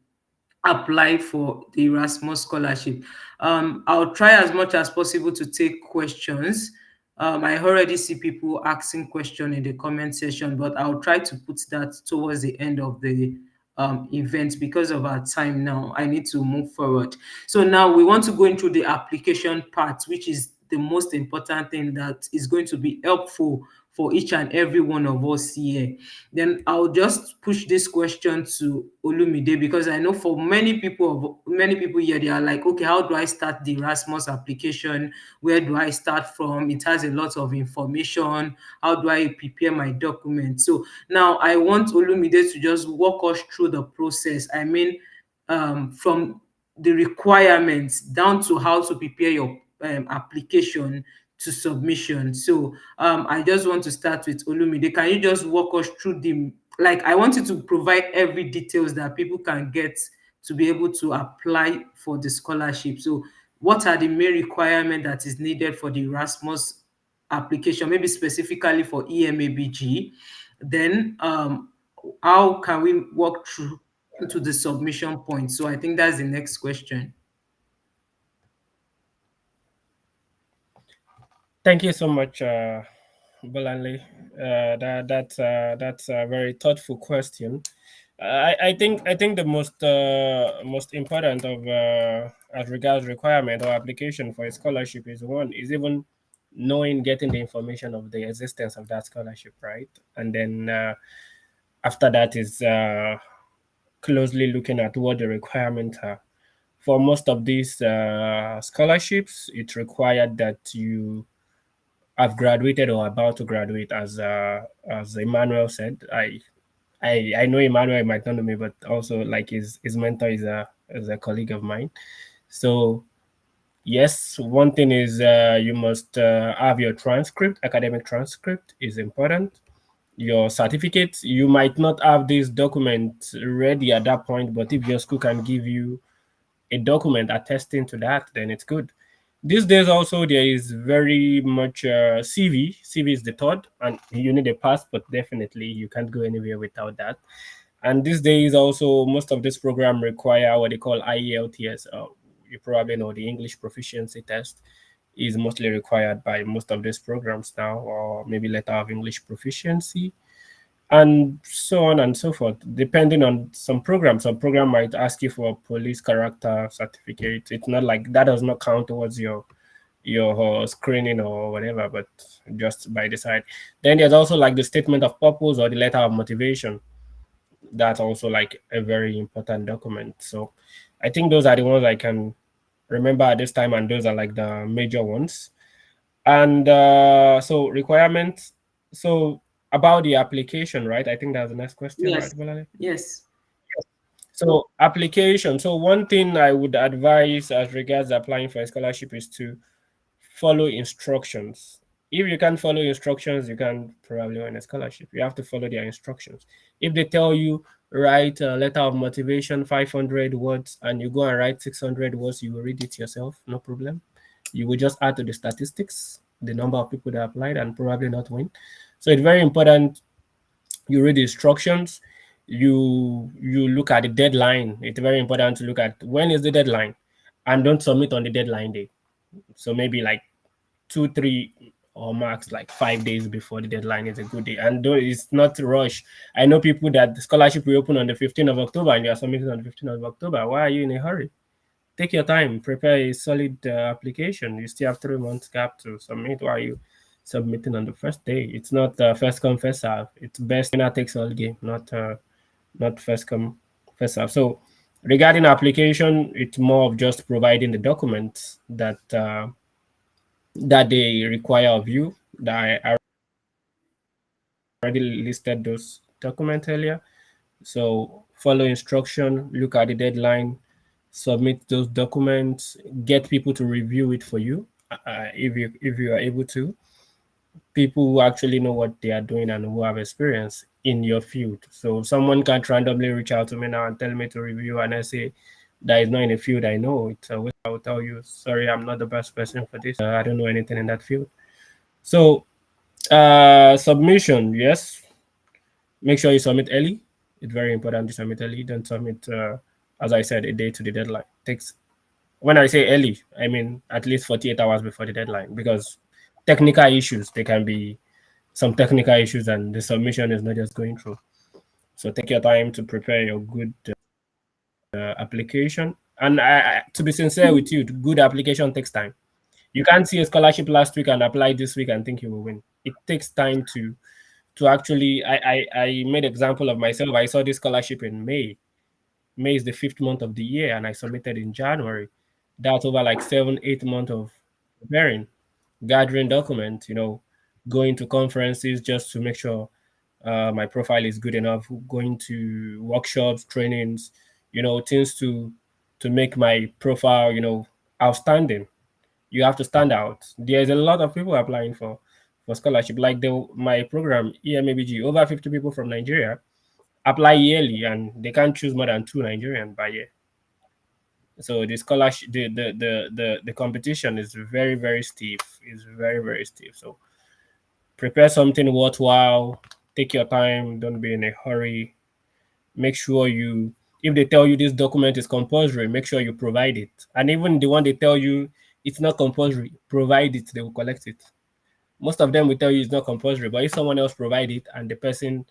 Speaker 1: apply for the Erasmus scholarship. I'll try as much as possible to take questions. I already see people asking questions in the comment section, but I'll try to put that towards the end of the event because of our time now. I need to move forward. So now we want to go into the application part, which is the most important thing that is going to be helpful for each and every one of us here. Then I'll just push this question to Olumide because I know for many people here, they are like, okay, how do I start the Erasmus application? Where do I start from? It has a lot of information. How do I prepare my documents? So now I want Olumide to just walk us through the process. I mean, from the requirements down to how to prepare your application to submission. So I just want to start with Olumide. Can you just walk us through I want you to provide every details that people can get to be able to apply for the scholarship. So what are the main requirement that is needed for the Erasmus application, maybe specifically for EMABG? Then how can we walk through to the submission point? So I think that's the next question.
Speaker 4: Thank you so much, Bolanle. That's a very thoughtful question. I think the most important of as regards requirement or application for a scholarship is even knowing, getting the information of the existence of that scholarship, right? And then after that is closely looking at what the requirements are. For most of these scholarships, it's required that you have graduated or about to graduate, as Emmanuel said. I know Emmanuel might not know me, but also like his mentor is a colleague of mine. So yes, one thing is you must have your transcript. Academic transcript is important. Your certificates, you might not have this document ready at that point, but if your school can give you a document attesting to that, then it's good. These days also there is very much CV. CV is the third, and you need a passport. Definitely, you can't go anywhere without that. And these days also most of this program require what they call IELTS. You probably know the English proficiency test is mostly required by most of these programs now, or maybe letter of English proficiency, and so on and so forth. Depending on some programs, some program might ask you for a police character certificate. It's not like that does not count towards your screening or whatever, but just by the side. Then there's also like the statement of purpose or the letter of motivation. That's also like a very important document. So I think those are the ones I can remember at this time, and those are like the major ones. And so requirements. So about the application, right? I think that's the next question,
Speaker 1: Yes.
Speaker 4: right, Bolale?
Speaker 1: Yes.
Speaker 4: So application. So one thing I would advise as regards applying for a scholarship is to follow instructions. If you can't follow instructions, you can probably win a scholarship. You have to follow their instructions. If they tell you write a letter of motivation, 500 words, and you go and write 600 words, you will read it yourself, no problem. You will just add to the statistics, the number of people that applied, and probably not win. So it's very important you read the instructions, you look at the deadline. It's very important to look at when is the deadline, and don't submit on the deadline day. So maybe like 2-3 or max like 5 days before the deadline is a good day, and though it's not rush. I know people that the scholarship will open on the 15th of October and you are submitting on the 15th of October. Why are you in a hurry? Take your time, prepare a solid application. You still have 3 months gap to submit. Why are you submitting on the first day? It's not first come first serve. It's best winner takes all game, not first come first serve. So regarding application, it's more of just providing the documents that that they require of you, that I already listed those documents earlier. So follow instruction, look at the deadline, submit those documents, get people to review it for you, if you are able to. People who actually know what they are doing and who have experience in your field. So someone can't randomly reach out to me now and tell me to review, and I say that is not in a field I know. It's a waste. I will tell you, sorry, I'm not the best person for this. I don't know anything in that field. So submission, yes. Make sure you submit early. It's very important to submit early. Don't submit, as I said, a day to the deadline. Takes When I say early, I mean at least 48 hours before the deadline, because technical issues, there can be some technical issues and the submission is not just going through. So take your time to prepare your good application. And to be sincere with you, good application takes time. You can't see a scholarship last week and apply this week and think you will win. It takes time to actually. I made example of myself. I saw this scholarship in May. May is the 5th month of the year, and I submitted in January. That's over like 7-8 months of preparing, gathering documents, going to conferences just to make sure my profile is good enough, going to workshops, trainings, things to make my profile, outstanding. You have to stand out. There's a lot of people applying for scholarship. Like my program, EMABG, over 50 people from Nigeria apply yearly, and they can't choose more than 2 Nigerians by year. So the scholarship, the competition is very, very stiff. It's very, very stiff. So prepare something worthwhile. Take your time. Don't be in a hurry. Make sure if they tell you this document is compulsory, make sure you provide it. And even the one they tell you it's not compulsory, provide it. They will collect it. Most of them will tell you it's not compulsory, but if someone else provide it and the person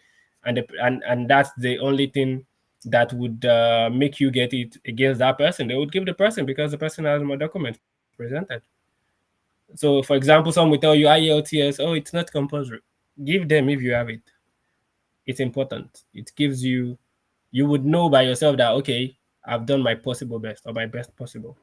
Speaker 4: and that's the only thing that would make you get it against that person, they would give the person, because the person has more documents presented. So for example, some will tell you IELTS, oh, it's not compulsory. Give them if you have it. It's important. It gives you would know by yourself that, okay, I've done my possible best, or my best possible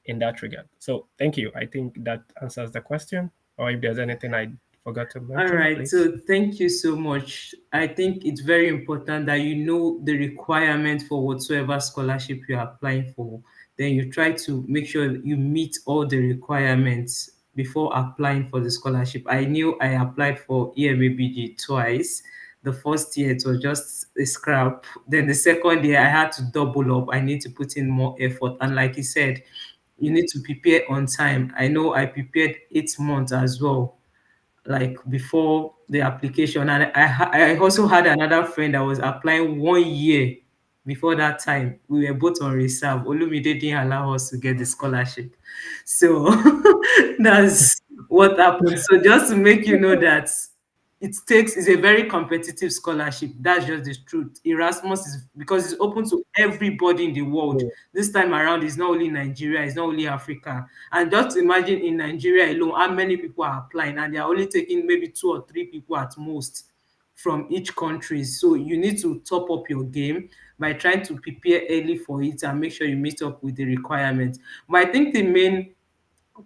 Speaker 4: in that regard. So thank you. I think that answers the question. Or if there's anything I forgot to
Speaker 1: All
Speaker 4: mention,
Speaker 1: right,
Speaker 4: please.
Speaker 1: so thank you so much. I think it's very important that you know the requirement for whatsoever scholarship you're applying for. Then you try to make sure you meet all the requirements before applying for the scholarship. I knew I applied for EMABG twice. The first year it was just a scrap. Then the second year I had to double up. I need to put in more effort. And like you said, you need to prepare on time. I know I prepared 8 months as well, like before the application. And I also had another friend that was applying 1 year before that time. We were both on reserve. Olumide didn't allow us to get the scholarship. So that's what happened. So just to make you know that it's a very competitive scholarship. That's just the truth. Erasmus is, because it's open to everybody in the world. This time around, it's not only Nigeria, it's not only Africa. And just imagine in Nigeria alone, how many people are applying, and they're only taking maybe 2 or 3 people at most from each country. So you need to top up your game by trying to prepare early for it and make sure you meet up with the requirements. But I think the main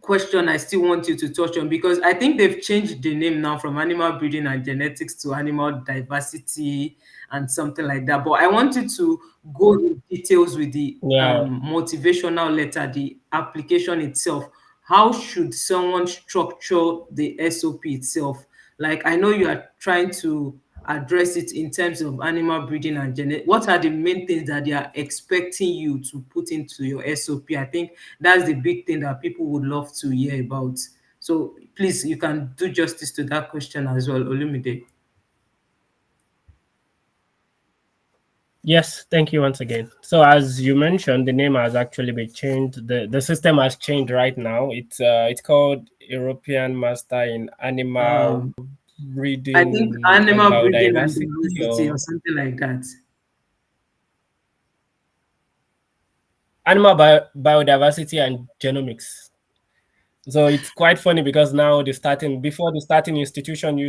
Speaker 1: question I still want you to touch on, because I think they've changed the name now from animal breeding and genetics to animal diversity and something like that. But I want you to go in details with the
Speaker 4: Yeah.
Speaker 1: motivational letter, the application itself. How should someone structure the SOP itself? Like, I know you are trying to address it in terms of animal breeding and genetic. What are the main things that they are expecting you to put into your SOP? I think that's the big thing that people would love to hear about. So please, you can do justice to that question as well, Olumide.
Speaker 4: Yes, thank you once again. So as you mentioned, the name has actually been changed. The system has changed right now. It's called European Master in Animal
Speaker 1: I think
Speaker 4: Breeding and
Speaker 1: animal breeding and
Speaker 4: Biodiversity,
Speaker 1: diversity or
Speaker 4: or
Speaker 1: something like that.
Speaker 4: Animal Biodiversity and Genomics. So it's quite funny because now before the starting institution we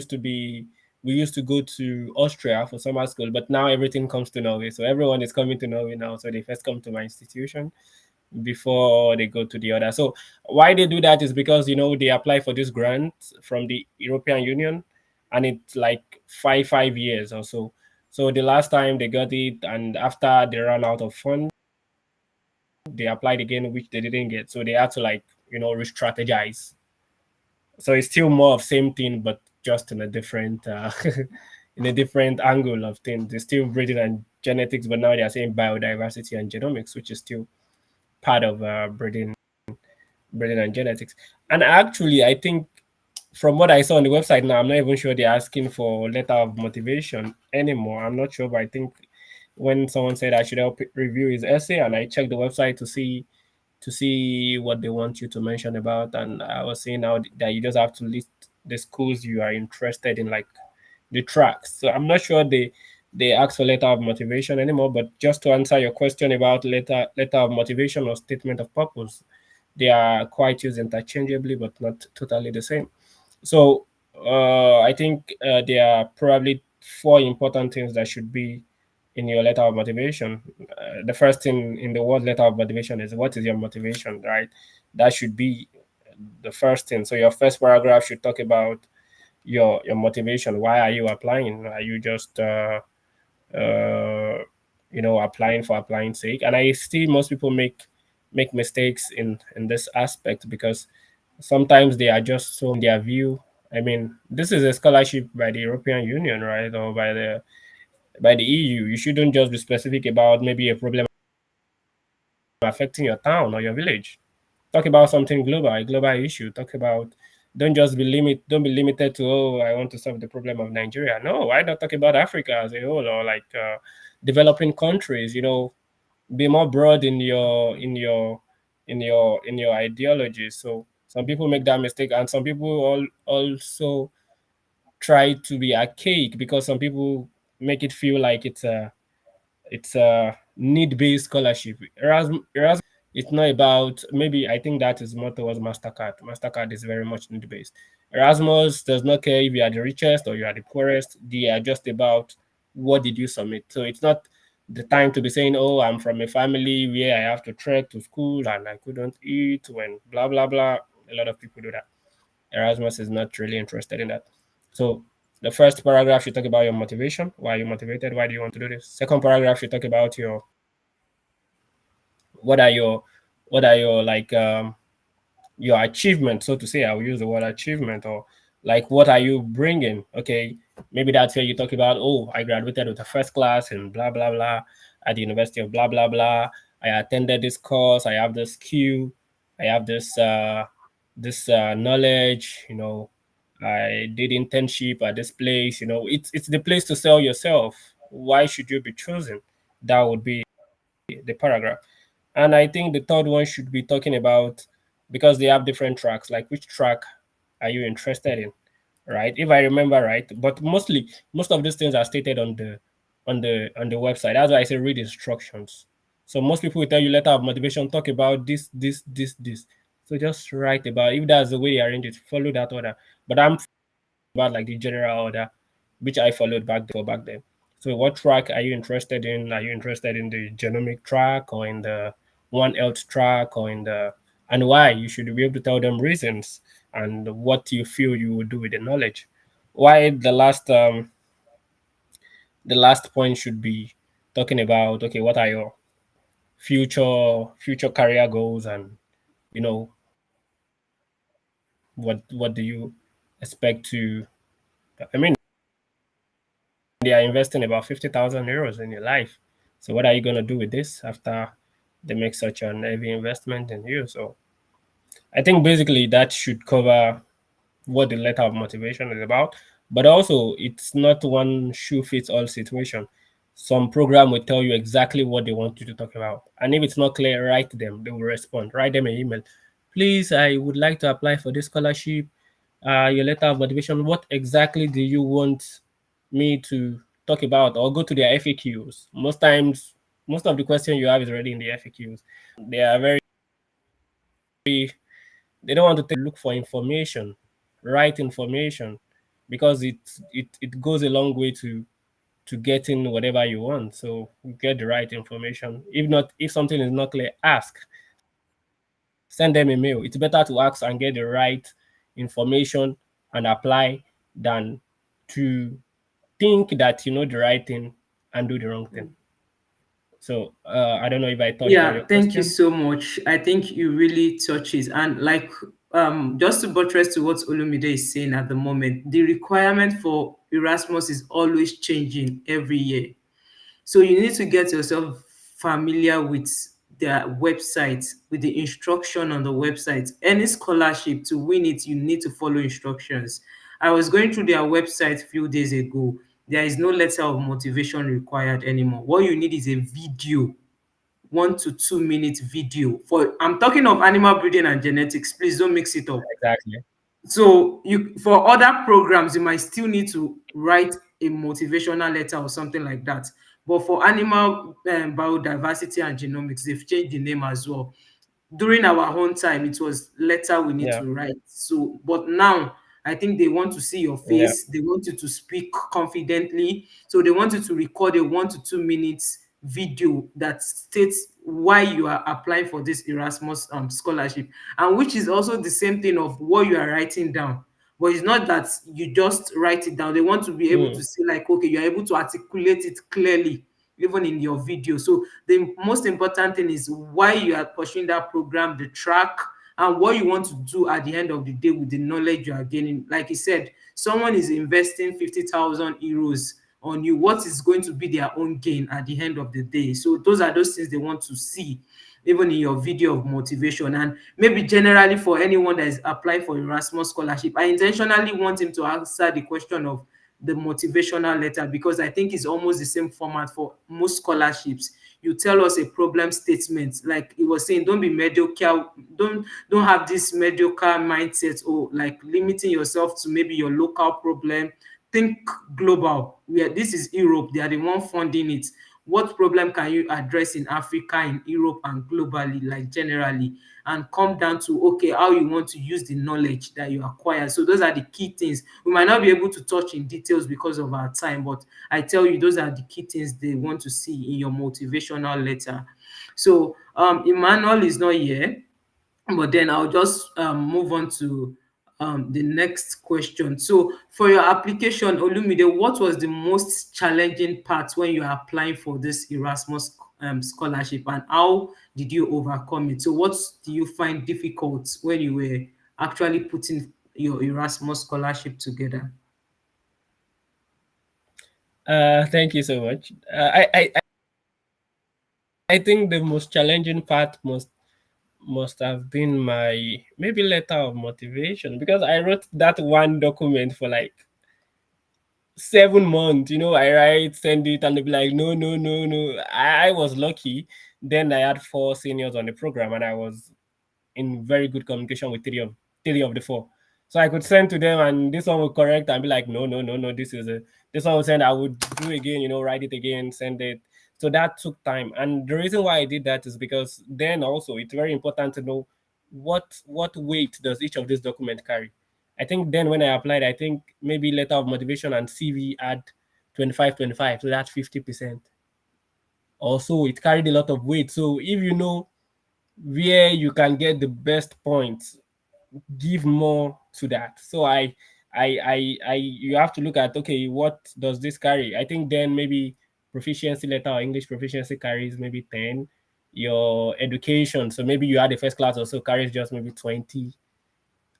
Speaker 4: used to go to Austria for summer school, but now everything comes to Norway. So everyone is coming to Norway now. So they first come to my institution before they go to the other. So why they do that is because, they apply for this grant from the European Union, and it's like 5 years or so. So the last time they got it, and after they ran out of funds, they applied again, which they didn't get. So they had to, like, re-strategize. So it's still more of same thing, but just in a different in a different angle of things. They're still breeding and genetics, but now they are saying biodiversity and genomics, which is still part of breeding and genetics. And actually, I think from what I saw on the website now, I'm not even sure they're asking for letter of motivation anymore. I'm not sure, but I think when someone said I should help review his essay, and I checked the website to see what they want you to mention about, and I was saying now that you just have to list the schools you are interested in, like the tracks. So I'm not sure they ask for letter of motivation anymore. But just to answer your question about letter of motivation or statement of purpose, they are quite used interchangeably, but not totally the same. So I think there are probably four important things that should be in your letter of motivation. The first thing in the word letter of motivation is, what is your motivation, right? That should be the first thing. So your first paragraph should talk about your motivation. Why are you applying? Are you just uh, applying for applying sake? And I see most people make mistakes in this aspect, because sometimes they are just so in their view. I mean, this is a scholarship by the European Union, right, or by the EU. You shouldn't just be specific about maybe a problem affecting your town or your village. Talk about something global, a global issue. Talk about, don't be limited to, oh, I want to solve the problem of Nigeria. No, why not talk about Africa as a whole, or like developing countries? Be more broad in your ideology. So some people make that mistake, and some people also try to be archaic, because some people make it feel like it's a need-based scholarship. Erasmus, it's not about, maybe I think that is more towards Mastercard. Mastercard is very much need-based. Erasmus does not care if you are the richest or you are the poorest. They are just about, what did you submit. So it's not the time to be saying, oh, I'm from a family where I have to trek to school and I couldn't eat when blah blah blah. A lot of people do that. Erasmus is not really interested in that. So the first paragraph should talk about your motivation. Why are you motivated? Why do you want to do this? Second paragraph should talk about what are your what are your like your achievements, so to say. I'll use the word achievement, or like, what are you bringing? Okay, maybe that's where you talk about, oh, I graduated with a first class and blah blah blah at the University of blah blah blah. I attended this course. I have this skill. I have this knowledge. I did internship at this place. It's the place to sell yourself. Why should you be chosen? That would be the paragraph. And I think the third one should be talking about, because they have different tracks, like, which track are you interested in, right? If I remember right. But mostly, most of these things are stated on the website. That's why I say read instructions. So most people will tell you letter of motivation, talk about this. So just write about, if that's the way you arrange it, follow that order. But I'm about like the general order, which I followed back then. So what track are you interested in? Are you interested in the genomic track, or in the One Health track, or and why? You should be able to tell them reasons and what you feel you will do with the knowledge. Why the last point should be talking about, okay, what are your future career goals, and you know what do you expect to, I mean, they are investing about 50,000 euros in your life. So what are you going to do with this after they make such an heavy investment in you? So I think basically that should cover what the letter of motivation is about. But also, it's not one shoe fits all situation. Some program will tell you exactly what they want you to talk about. And if it's not clear, write them. They will respond. Write them an email. Please, I would like to apply for this scholarship. Your letter of motivation. What exactly do you want me to talk about? Or go to their FAQs. Most times, most of the question you have is already in the FAQs. They are they don't want to look for information, right information, because it goes a long way to getting whatever you want. So get the right information. If not, if something is not clear, ask. Send them a mail. It's better to ask and get the right information and apply than to think that you know the right thing and do the wrong thing. So I don't know if I touched on your
Speaker 1: Yeah, thank you
Speaker 4: question.
Speaker 1: so much. I think you really touch it. And like just to buttress to what Olumide is saying at the moment, the requirement for Erasmus is always changing every year. So you need to get yourself familiar with their website, with the instruction on the website. Any scholarship to win it, you need to follow instructions. I was going through their website a few days ago. There is no letter of motivation required anymore. What you need is a video, 1 to 2 minute video. For I'm talking of animal breeding and genetics. Please don't mix it up.
Speaker 4: Exactly.
Speaker 1: So you for other programs, you might still need to write a motivational letter or something like that. But for animal biodiversity and genomics, they've changed the name as well. During our own time, it was letter we need
Speaker 4: Yeah.
Speaker 1: to write. So, but now I think they want to see your
Speaker 4: Yeah.
Speaker 1: face. They want you to speak confidently. So they want you to record a 1 to 2 minutes video that states why you are applying for this Erasmus scholarship, and which is also the same thing of what you are writing down. But it's not that you just write it down. They want to be able to
Speaker 4: Hmm.
Speaker 1: see, like, okay, you're able to articulate it clearly, even in your video. So the most important thing is why you are pursuing that program, the track, and what you want to do at the end of the day with the knowledge you are gaining. Like you said, someone is investing 50,000 euros on you. What is going to be their own gain at the end of the day? So those are those things they want to see, even in your video of motivation. And maybe generally for anyone that is applying for Erasmus scholarship, I intentionally want him to answer the question of the motivational letter, because I think it's almost the same format for most scholarships. You tell us a problem statement, like he was saying, don't be mediocre, don't have this mediocre mindset, or like limiting yourself to maybe your local problem. Think global. Where this is Europe, they are the one funding it. What problem can you address in Africa, in Europe, and globally, like generally, and come down to, okay, how you want to use the knowledge that you acquire. So those are the key things. We might not be able to touch in details because of our time, but I tell you, those are the key things they want to see in your motivational letter. So Emmanuel is not here, but then I'll just move on to the next question. So, for your application, Olumide, what was the most challenging part when you are applying for this Erasmus scholarship, and how did you overcome it? So, what do you find difficult when you were actually putting your Erasmus scholarship together?
Speaker 4: Thank you so much. I think the most challenging part must have been my maybe letter of motivation, because I wrote that one document for like 7 months. You know, I write, send it, and they be like, no, no, no, no. I was lucky. Then I had 4 seniors on the program, and I was in very good communication with three of the four. So I could send to them, and this one would correct and be like, no, no, no, no, this is a this one would send, I would do again, you know, write it again, send it. So that took time. And the reason why I did that is because then also it's very important to know what weight does each of these documents carry. I think then when I applied, I think maybe letter of motivation and CV had 25, so that's 50%. Also, it carried a lot of weight. So if you know where you can get the best points, give more to that. So you have to look at, okay, what does this carry? I think then maybe proficiency letter or English proficiency carries maybe 10. Your education, so maybe you had a first class, also carries just maybe 20,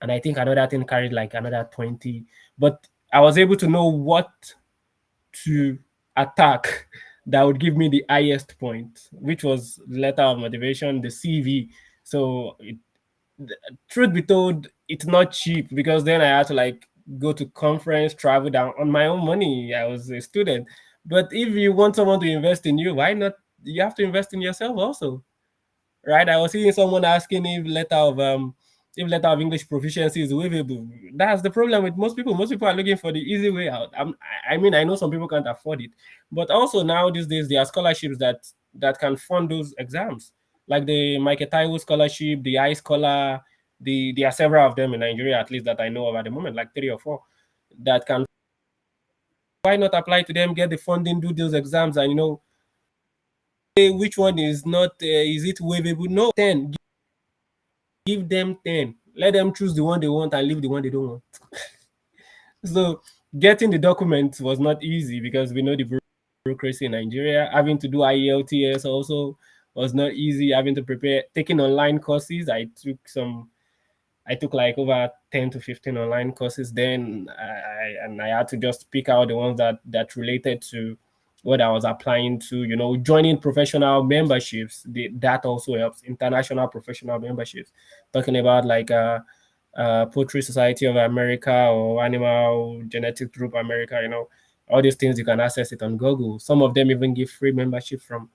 Speaker 4: and I think another thing carried like another 20. But I was able to know what to attack that would give me the highest point, which was letter of motivation, the CV. So truth be told, it's not cheap, because then I had to like go to conference, travel down on my own money. I was a student. But if you want someone to invest in you, why not? You have to invest in yourself also, right? I was seeing someone asking if letter of English proficiency is waivable. That's the problem with most people. Most people are looking for the easy way out. I mean, I know some people can't afford it, but also now these days there are scholarships that can fund those exams, like the Michael Taiwo scholarship, the iScholar. There are several of them in Nigeria, at least that I know of at the moment, like 3 or 4, that can. Why not apply to them, get the funding, do those exams, and which one is not? Is it waivable? No, 10. Give them 10. Let them choose the one they want and leave the one they don't want. So getting the documents was not easy because we know the bureaucracy in Nigeria. Having to do IELTS also was not easy. Having to prepare, taking online courses. I took like over 10 to 15 online courses then, and I had to just pick out the ones that related to what I was applying to, joining professional memberships. That also helps. International professional memberships. Talking about like Poultry Society of America or Animal Genetic Group America, all these things you can access it on Google. Some of them even give free membership from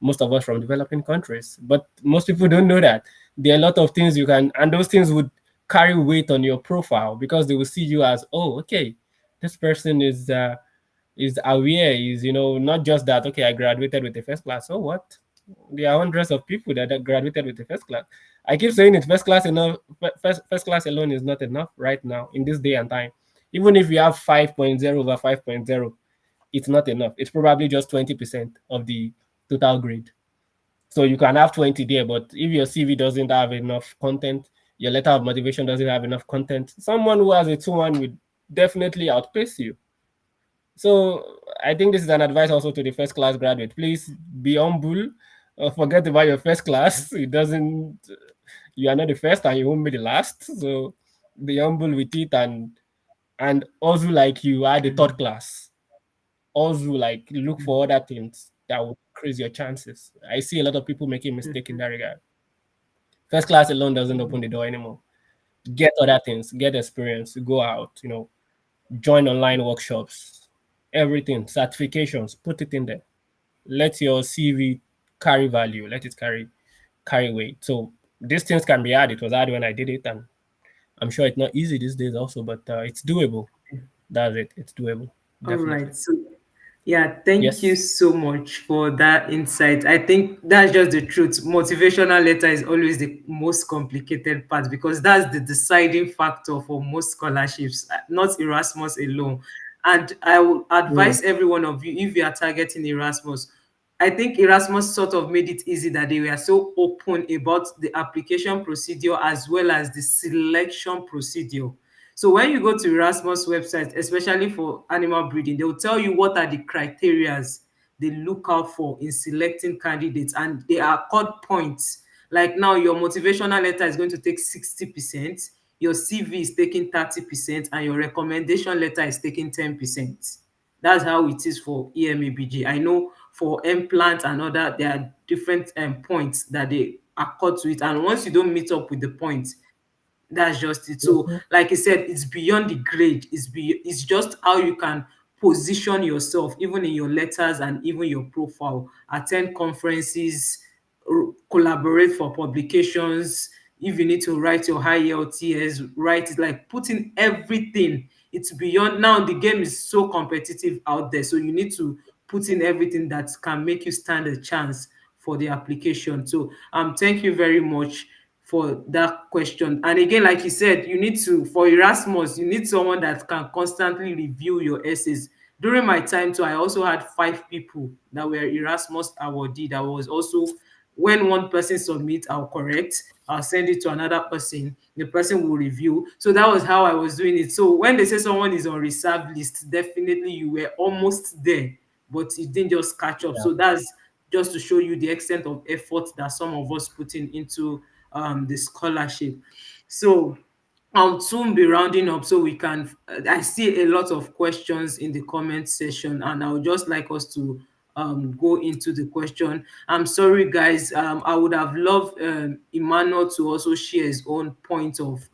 Speaker 4: most of us from developing countries. But most people don't know that there are a lot of things you can, and those things would carry weight on your profile because they will see you as, oh, okay, this person is aware, is not just that, okay, I graduated with the first class. So what? There are hundreds of people that graduated with the first class. I keep saying it, first class enough, first class alone is not enough right now in this day and time. Even if you have 5.0 over 5.0, it's not enough. It's probably just 20% of the total grade. So you can have 20 there, but if your CV doesn't have enough content, your letter of motivation doesn't have enough content, someone who has a 2-1 will definitely outpace you. So I think this is an advice also to the first class graduate. Please be humble. Forget about your first class. It doesn't. You are not the first, and you won't be the last. So be humble with it, and also like you are the third class. Also like look for other things that will increase your chances. I see a lot of people making mistake in that regard. First class alone doesn't open the door anymore. Get other things, get experience, go out, join online workshops, everything, certifications, put it in there. Let your CV carry value, let it carry weight. So these things can be hard. It was hard when I did it, and I'm sure it's not easy these days also, but it's doable. That's it. It's doable.
Speaker 1: All
Speaker 4: Definitely.
Speaker 1: right. So, yeah, thank you
Speaker 4: Yes.
Speaker 1: so much for that insight. I think that's just the truth. Motivational letter is always the most complicated part because that's the deciding factor for most scholarships, not Erasmus alone. And I will
Speaker 4: Mm.
Speaker 1: advise every one of you, if you are targeting Erasmus, I think Erasmus sort of made it easy that they were so open about the application procedure as well as the selection procedure. So when you go to Erasmus website, especially for animal breeding, they will tell you what are the criterias they look out for in selecting candidates, and they are called points. Like now, your motivational letter is going to take 60%, your CV is taking 30%, and your recommendation letter is taking 10%. That's how it is for EMABG. I know for implant and other, there are different points that they accord to it. And once you don't meet up with the points, that's just it. So,
Speaker 4: Mhm.
Speaker 1: like I said, it's beyond the grade. It's just how you can position yourself, even in your letters and even your profile. Attend conferences, collaborate for publications. If you need to write your high LTS, write it, like put in everything. It's beyond now. The game is so competitive out there, so you need to put in everything that can make you stand a chance for the application. So, thank you very much for that question. And again, like you said, you need to, for Erasmus, you need someone that can constantly review your essays. During my time too, I also had 5 people that were Erasmus awardee. That was also, when one person submit, I'll correct, I'll send it to another person, the person will review. So that was how I was doing it. So when they say someone is on reserve list, definitely you were almost there, but you didn't just catch up.
Speaker 4: Yeah.
Speaker 1: So that's just to show you the extent of effort that some of us put in into the scholarship. So I'll soon be rounding up so we can. I see a lot of questions in the comment section, and I would just like us to go into the question. I'm sorry, guys. I would have loved Emmanuel to also share his own point of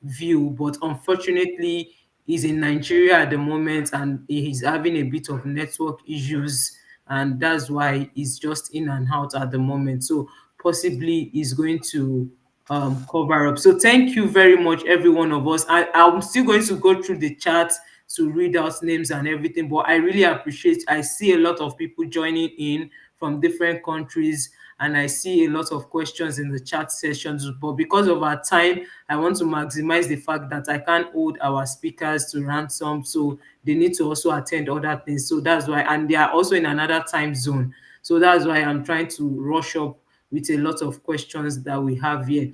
Speaker 1: view, but unfortunately, he's in Nigeria at the moment and he's having a bit of network issues, and that's why he's just in and out at the moment. So possibly he's going to cover up. So thank you very much, every one of us. I'm still going to go through the chat to read out names and everything, but I really appreciate. I see a lot of people joining in from different countries, and I see a lot of questions in the chat sessions. But because of our time, I want to maximize the fact that I can't hold our speakers to ransom, so they need to also attend other things. So that's why, and they are also in another time zone. So that's why I'm trying to rush up with a lot of questions that we have here.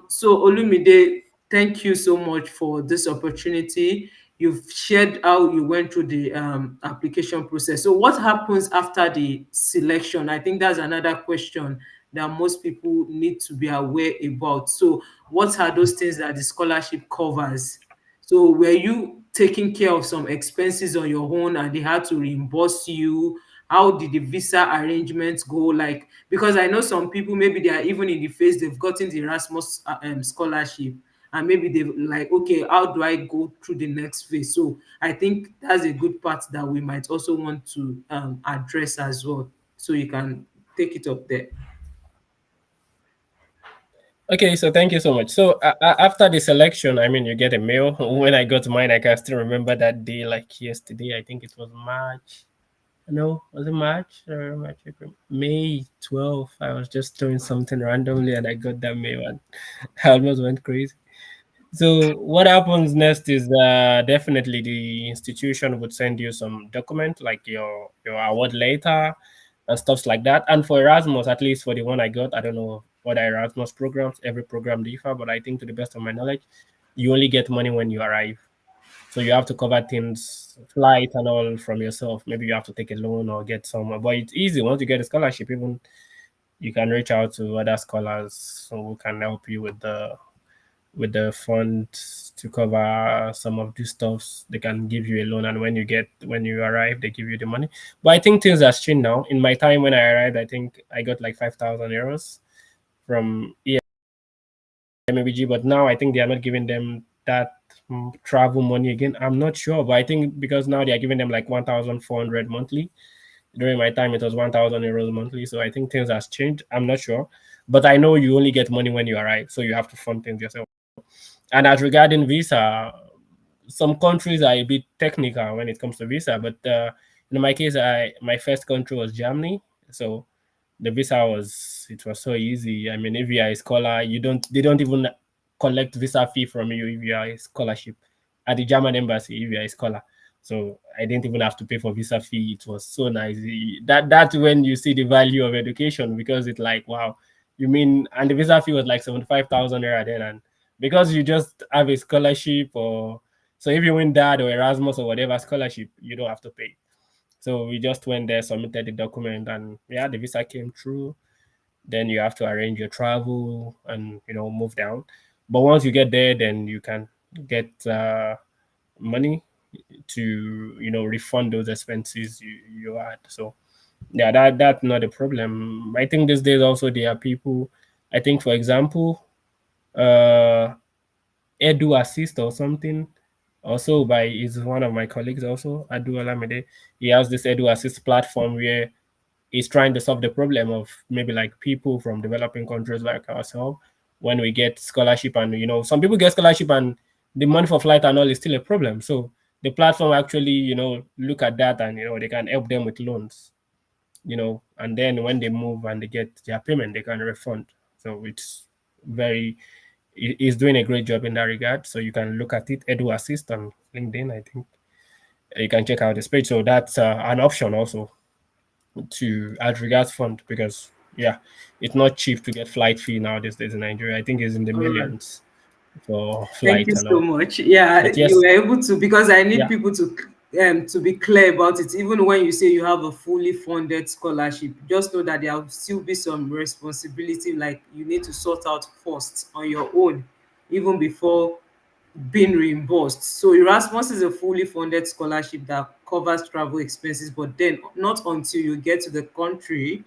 Speaker 1: So Olumide, thank you so much for this opportunity. you've shared how you went through the application process. So what happens after the selection? I think that's another question that most people need to be aware about. So what are those things that the scholarship covers? So were you taking care of some expenses on your own and they had to reimburse you? How did the visa arrangements go? Like, because I know some people, maybe they are even in the phase they've gotten the Erasmus scholarship, and maybe they like, okay, how do I go through the next phase? So I think that's a good part that we might also want to address as well. So you can take it up there.
Speaker 4: Okay, so thank you so much. So after the selection, I mean, you get a mail. When I got mine, I can still remember that day like yesterday. I think it was March. No, was it March or March, April? May 12th. I was just doing something randomly and I got that mail and I almost went crazy. So what happens next is definitely the institution would send you some document like your award letter and stuff like that. And for Erasmus, at least for the one I got, I don't know what Erasmus programs, every program differ, but I think to the best of my knowledge, you only get money when you arrive. So you have to cover things, flight and all from yourself. Maybe you have to take a loan or get some, but it's easy once you get a scholarship. Even you can reach out to other scholars who can help you with the fund to cover some of these stuffs. They can give you a loan, and when you arrive, they give you the money. But I think things have changed now. In my time when I arrived, I think I got like 5,000 euros from EMABG, but now I think they are not giving them that travel money again. I'm not sure, but I think because now they are giving them like 1,400 monthly. During my time, it was 1,000 euros monthly. So I think things has changed. I'm not sure, but I know you only get money when you arrive, so you have to fund things yourself. And as regarding visa, some countries are a bit technical when it comes to visa, but in my case, my first country was Germany, so the visa was so easy. I mean, if you are a scholar, they don't even collect visa fee from you if you are a scholarship at the German embassy if you are a scholar. So I didn't even have to pay for visa fee. It was so nice. That's when you see the value of education, because it's like, wow, you mean, and the visa fee was like 75,000 naira then, and because you just have a scholarship, or so if you win that or Erasmus or whatever scholarship, you don't have to pay. So we just went there, submitted the document, and yeah, the visa came through. Then you have to arrange your travel and move down. But once you get there, then you can get money to refund those expenses you had. So yeah, that's not a problem. I think these days also there are people. I think, for example, uh, Edu Assist or something. Also, by is one of my colleagues also, Adu Olamide. He has this Edu Assist platform where he's trying to solve the problem of maybe like people from developing countries like ourselves. When we get scholarship, and some people get scholarship and the money for flight and all is still a problem. So the platform actually look at that, and they can help them with loans. And then when they move and they get their payment, they can refund. So it's very he's doing a great job in that regard. So you can look at it, Edu Assist on LinkedIn. I think you can check out this page. So that's an option also to add regards fund, because yeah, it's not cheap to get flight fee nowadays in Nigeria. I think it's in the
Speaker 1: All right.
Speaker 4: millions for
Speaker 1: Thank
Speaker 4: flight
Speaker 1: you
Speaker 4: and
Speaker 1: so
Speaker 4: all.
Speaker 1: much. Yeah,
Speaker 4: But
Speaker 1: you
Speaker 4: yes,
Speaker 1: were able to, because I need
Speaker 4: yeah,
Speaker 1: people to be clear about it. Even when you say you have a fully funded scholarship, just know that there will still be some responsibility, like you need to sort out first on your own, even before being reimbursed. So Erasmus is a fully funded scholarship that covers travel expenses, but then not until you get to the country,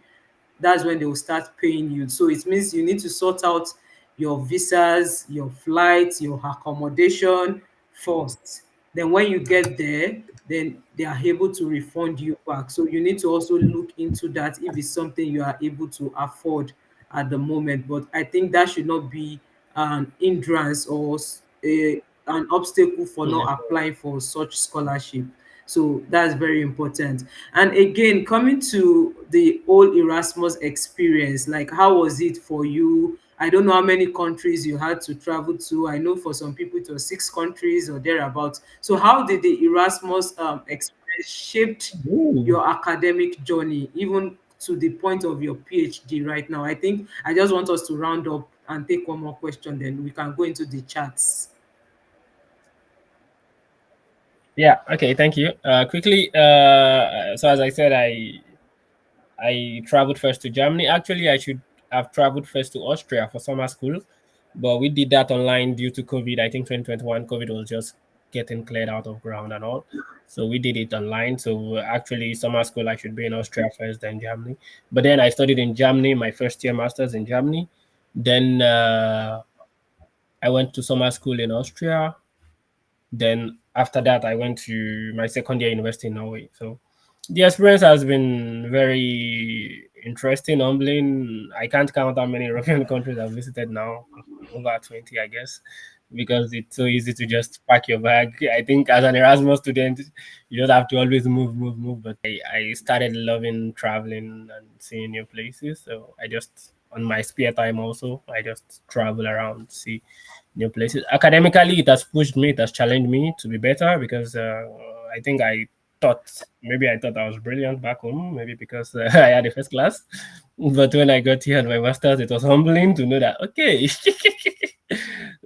Speaker 1: that's when they will start paying you. So it means you need to sort out your visas, your flights, your accommodation first. Then when you get there, then they are able to refund you back. So you need to also look into that if it's something you are able to afford at the moment. But I think that should not be an hindrance or an obstacle for
Speaker 4: yeah.
Speaker 1: not applying for such scholarship. So that's very important. And again, coming to the whole Erasmus experience, like how was it for you? I don't know how many countries you had to travel to. I know for some people it was 6 countries or thereabouts. So how did the Erasmus experience shaped
Speaker 4: Ooh.
Speaker 1: your academic journey, even to the point of your PhD right now? I think I just want us to round up and take one more question, then we can go into the chats.
Speaker 4: Yeah. Okay. Thank you. Quickly. So as I said, I traveled first to Germany. Actually, I should have traveled first to Austria for summer school, but we did that online due to COVID. I think 2021 COVID was just getting cleared out of ground and all. So we did it online. So actually, summer school I should be in Austria first, then Germany. But then I studied in Germany, my first year masters in Germany. Then I went to summer school in Austria. Then after that, I went to my second year university in Norway. So the experience has been very interesting, humbling. I can't count how many European countries I've visited now, over 20, I guess, because it's so easy to just pack your bag. I think as an Erasmus student, you don't have to always move, move, move. But I started loving traveling and seeing new places. So I just, on my spare time also, I just travel around, see new places. Academically, it has pushed me, it has challenged me to be better because I think I thought I was brilliant back home, maybe because I had a first class. But when I got here at my master's, it was humbling to know that, okay,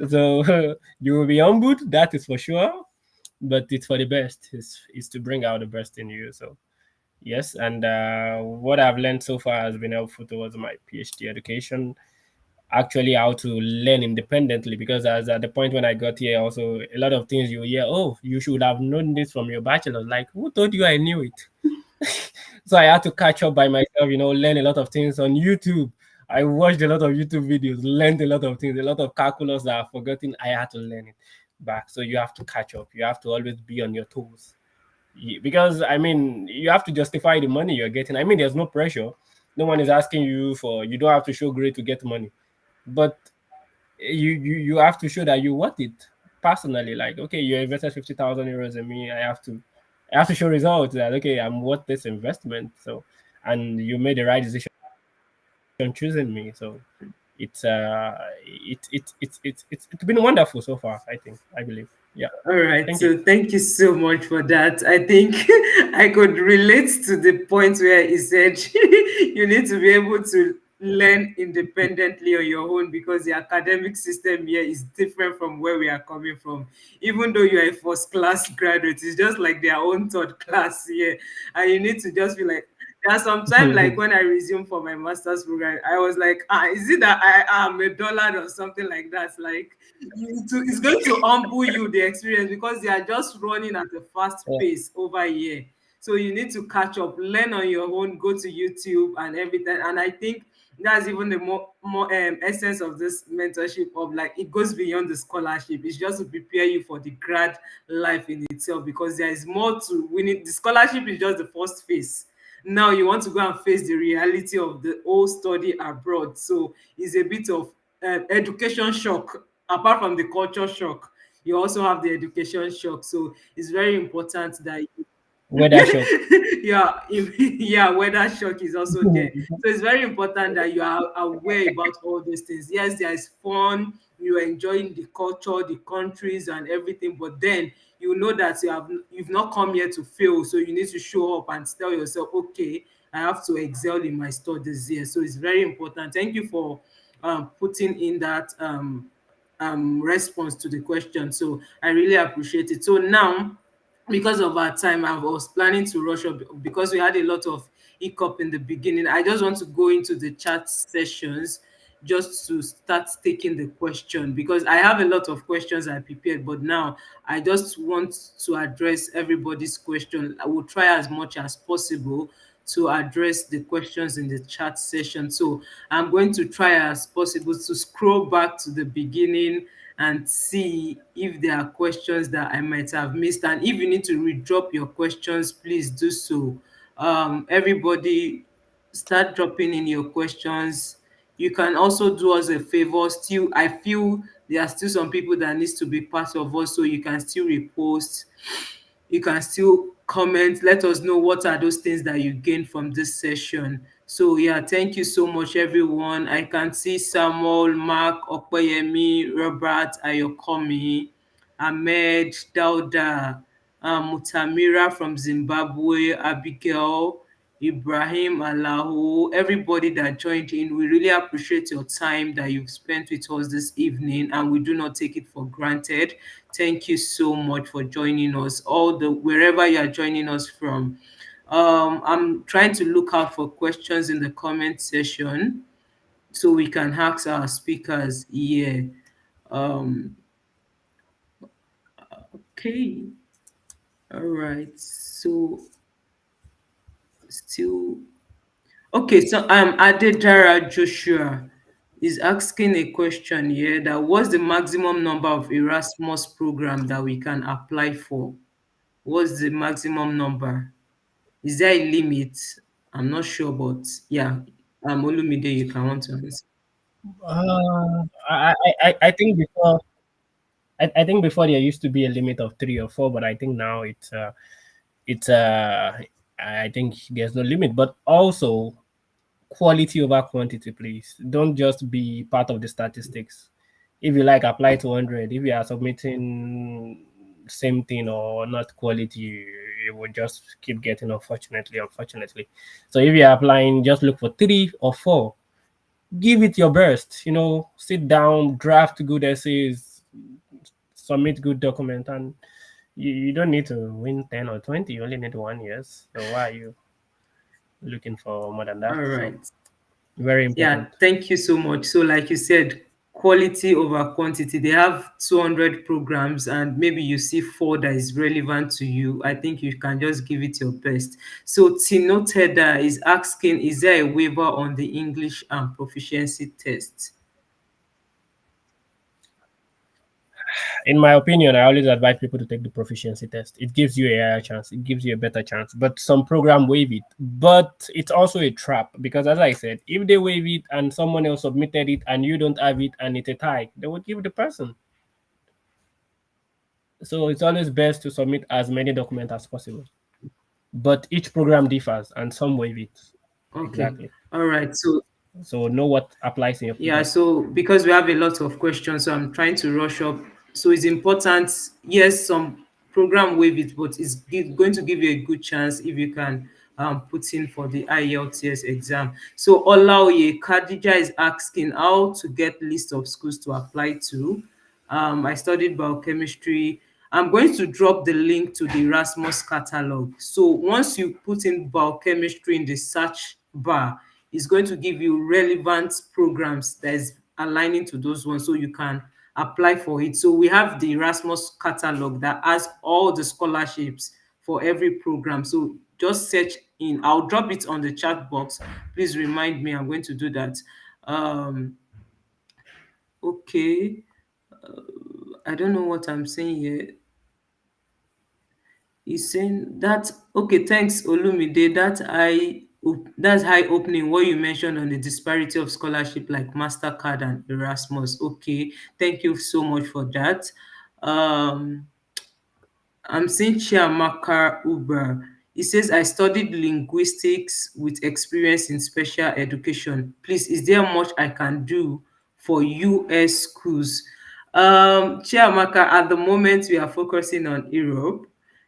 Speaker 4: so you will be humbled, that is for sure, but it's for the best, is to bring out the best in you. So, yes, and what I've learned so far has been helpful towards my PhD education, actually how to learn independently, because as at the point when I got here, also a lot of things you hear, oh, you should have known this from your bachelor. Like, who told you I knew it? So I had to catch up by myself, learn a lot of things on YouTube. I watched a lot of YouTube videos, learned a lot of things, a lot of calculus that I've forgotten. I had to learn it back. So you have to catch up. You have to always be on your toes. Because I mean, you have to justify the money you're getting. I mean, there's no pressure. No one is asking you for, you don't have to show grade to get money, but you have to show that you want it personally. Like, okay, you invested 50,000 euros in me. I have to show results that, okay, I'm worth this investment. So, and you made the right decision choosing me. So it's been wonderful so far, I think, I believe. Yeah.
Speaker 1: All right,
Speaker 4: Thank you.
Speaker 1: so thank you so much for that. I think I could relate to the point where he said you need to be able to learn independently on your own because the academic system here is different from where we are coming from. Even though you are a first class graduate, it's just like their own third class here. And you need to just be like, there's some time like when I resumed for my master's program, I was like, is it that I am a dollar or something like that? Like, it's going to humble you the experience because they are just running at a fast
Speaker 4: Yeah.
Speaker 1: pace over here. So you need to catch up, learn on your own, go to YouTube and everything. And I think that's even the more essence of this mentorship of like it goes beyond the scholarship. It's just to prepare you for the grad life in itself because there is more to winning. The scholarship is just the first phase. Now you want to go and face the reality of the whole study abroad. So it's a bit of education shock. Apart from the culture shock, you also have the education shock. So it's very important that
Speaker 4: Weather shock.
Speaker 1: yeah, yeah, weather shock is also there. So it's very important that you are aware about all those things. Yes, there is fun, you are enjoying the culture, the countries, and everything, but then you know that you've not come here to fail. So you need to show up and tell yourself, okay, I have to excel in my studies here. So it's very important. Thank you for putting in that response to the question. So I really appreciate it. So now because of our time, I was planning to rush up because we had a lot of hiccup in the beginning. I just want to go into the chat sessions just to start taking the question because I have a lot of questions I prepared, but now I just want to address everybody's question. I will try as much as possible to address the questions in the chat session. So I'm going to try as possible to scroll back to the beginning and see if there are questions that I might have missed. And if you need to redrop your questions, please do so. Everybody, start dropping in your questions. You can also do us a favor. Still, I feel there are still some people that needs to be part of us, so you can still repost, you can still comment, let us know what are those things that you gained from this session. So yeah, thank you so much everyone. I can see Samuel, Mark, Okoyemi, Robert, Ayokomi, Ahmed, Dauda, Mutamira from Zimbabwe, Abigail, Ibrahim, Allahu, everybody that joined in. We really appreciate your time that you've spent with us this evening, and we do not take it for granted. Thank you so much for joining us, all the wherever you are joining us from. I'm trying to look out for questions in the comment section so we can ask our speakers. Yeah. Um, okay. All right. So still okay. So Adedara Joshua is asking a question here that what's the maximum number of Erasmus program that we can apply for? What's the maximum number? Is there a limit? I'm not sure, but yeah. Olumide, you can want to answer.
Speaker 4: I think before I think before there used to be a limit of 3 or 4, but I think now it's I think there's no limit. But also quality over quantity, please. Don't just be part of the statistics. If you like, apply to 100. If you are submitting same thing or not quality, you will just keep getting unfortunately. So if you're applying, just look for 3 or 4. Give it your best. Sit down, draft good essays, submit good document, and you don't need to win 10 or 20. You only need 1 years. So why are you looking for more than
Speaker 1: All
Speaker 4: that? So
Speaker 1: right.
Speaker 4: very
Speaker 1: Yeah,
Speaker 4: important.
Speaker 1: thank you so much. So, like you said, quality over quantity. They have 200 programs, and maybe you see four that is relevant to you. I think you can just give it your best. So, Tino Teda is asking, is there a waiver on the English and proficiency test?
Speaker 4: In my opinion, I always advise people to take the proficiency test. It gives you a higher chance. It gives you a better chance. But some program waive it. But it's also a trap because, as I said, if they waive it and someone else submitted it and you don't have it and it's a tie, they will give the person. So it's always best to submit as many documents as possible. But each program differs and some waive it.
Speaker 1: Okay.
Speaker 4: Exactly.
Speaker 1: All right.
Speaker 4: So know what applies in your
Speaker 1: Yeah,
Speaker 4: program.
Speaker 1: so because we have a lot of questions, so I'm trying to rush up. So it's important. Yes, some program waive it, but going to give you a good chance if you can put in for the IELTS exam. So Olaoye Khadija is asking how to get list of schools to apply to. I studied biochemistry. I'm going to drop the link to the Erasmus catalog. So once you put in biochemistry in the search bar, it's going to give you relevant programs that is aligning to those ones so you can apply for it. So we have the Erasmus catalog that has all the scholarships for every program. So just search in, I'll drop it on the chat box. Please remind me, I'm going to do that. Um, okay. I don't know what I'm saying here. He's saying that okay, thanks Olumide. That's high opening what you mentioned on the disparity of scholarship like MasterCard and Erasmus. Okay, thank you so much for that. Um I'm seeing Chiamaka Uber. He says, I studied linguistics with experience in special education. Please, is there much I can do for US schools? Chiamaka, at the moment, we are focusing on Europe,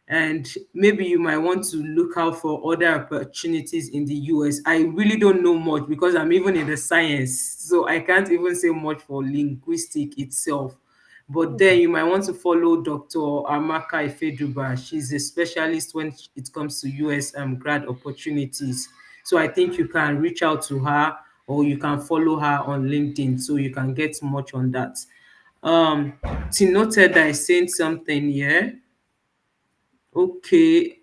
Speaker 1: and maybe you might want to look out for other opportunities in the US. I really don't know much because I'm even in the science, so I can't even say much for linguistic itself. But then you might want to follow Dr. Amaka Ifeduba. She's a specialist when it comes to US grad opportunities. So I think you can reach out to her or you can follow her on LinkedIn so you can get much on that. Tinoted that I saying something here. Okay,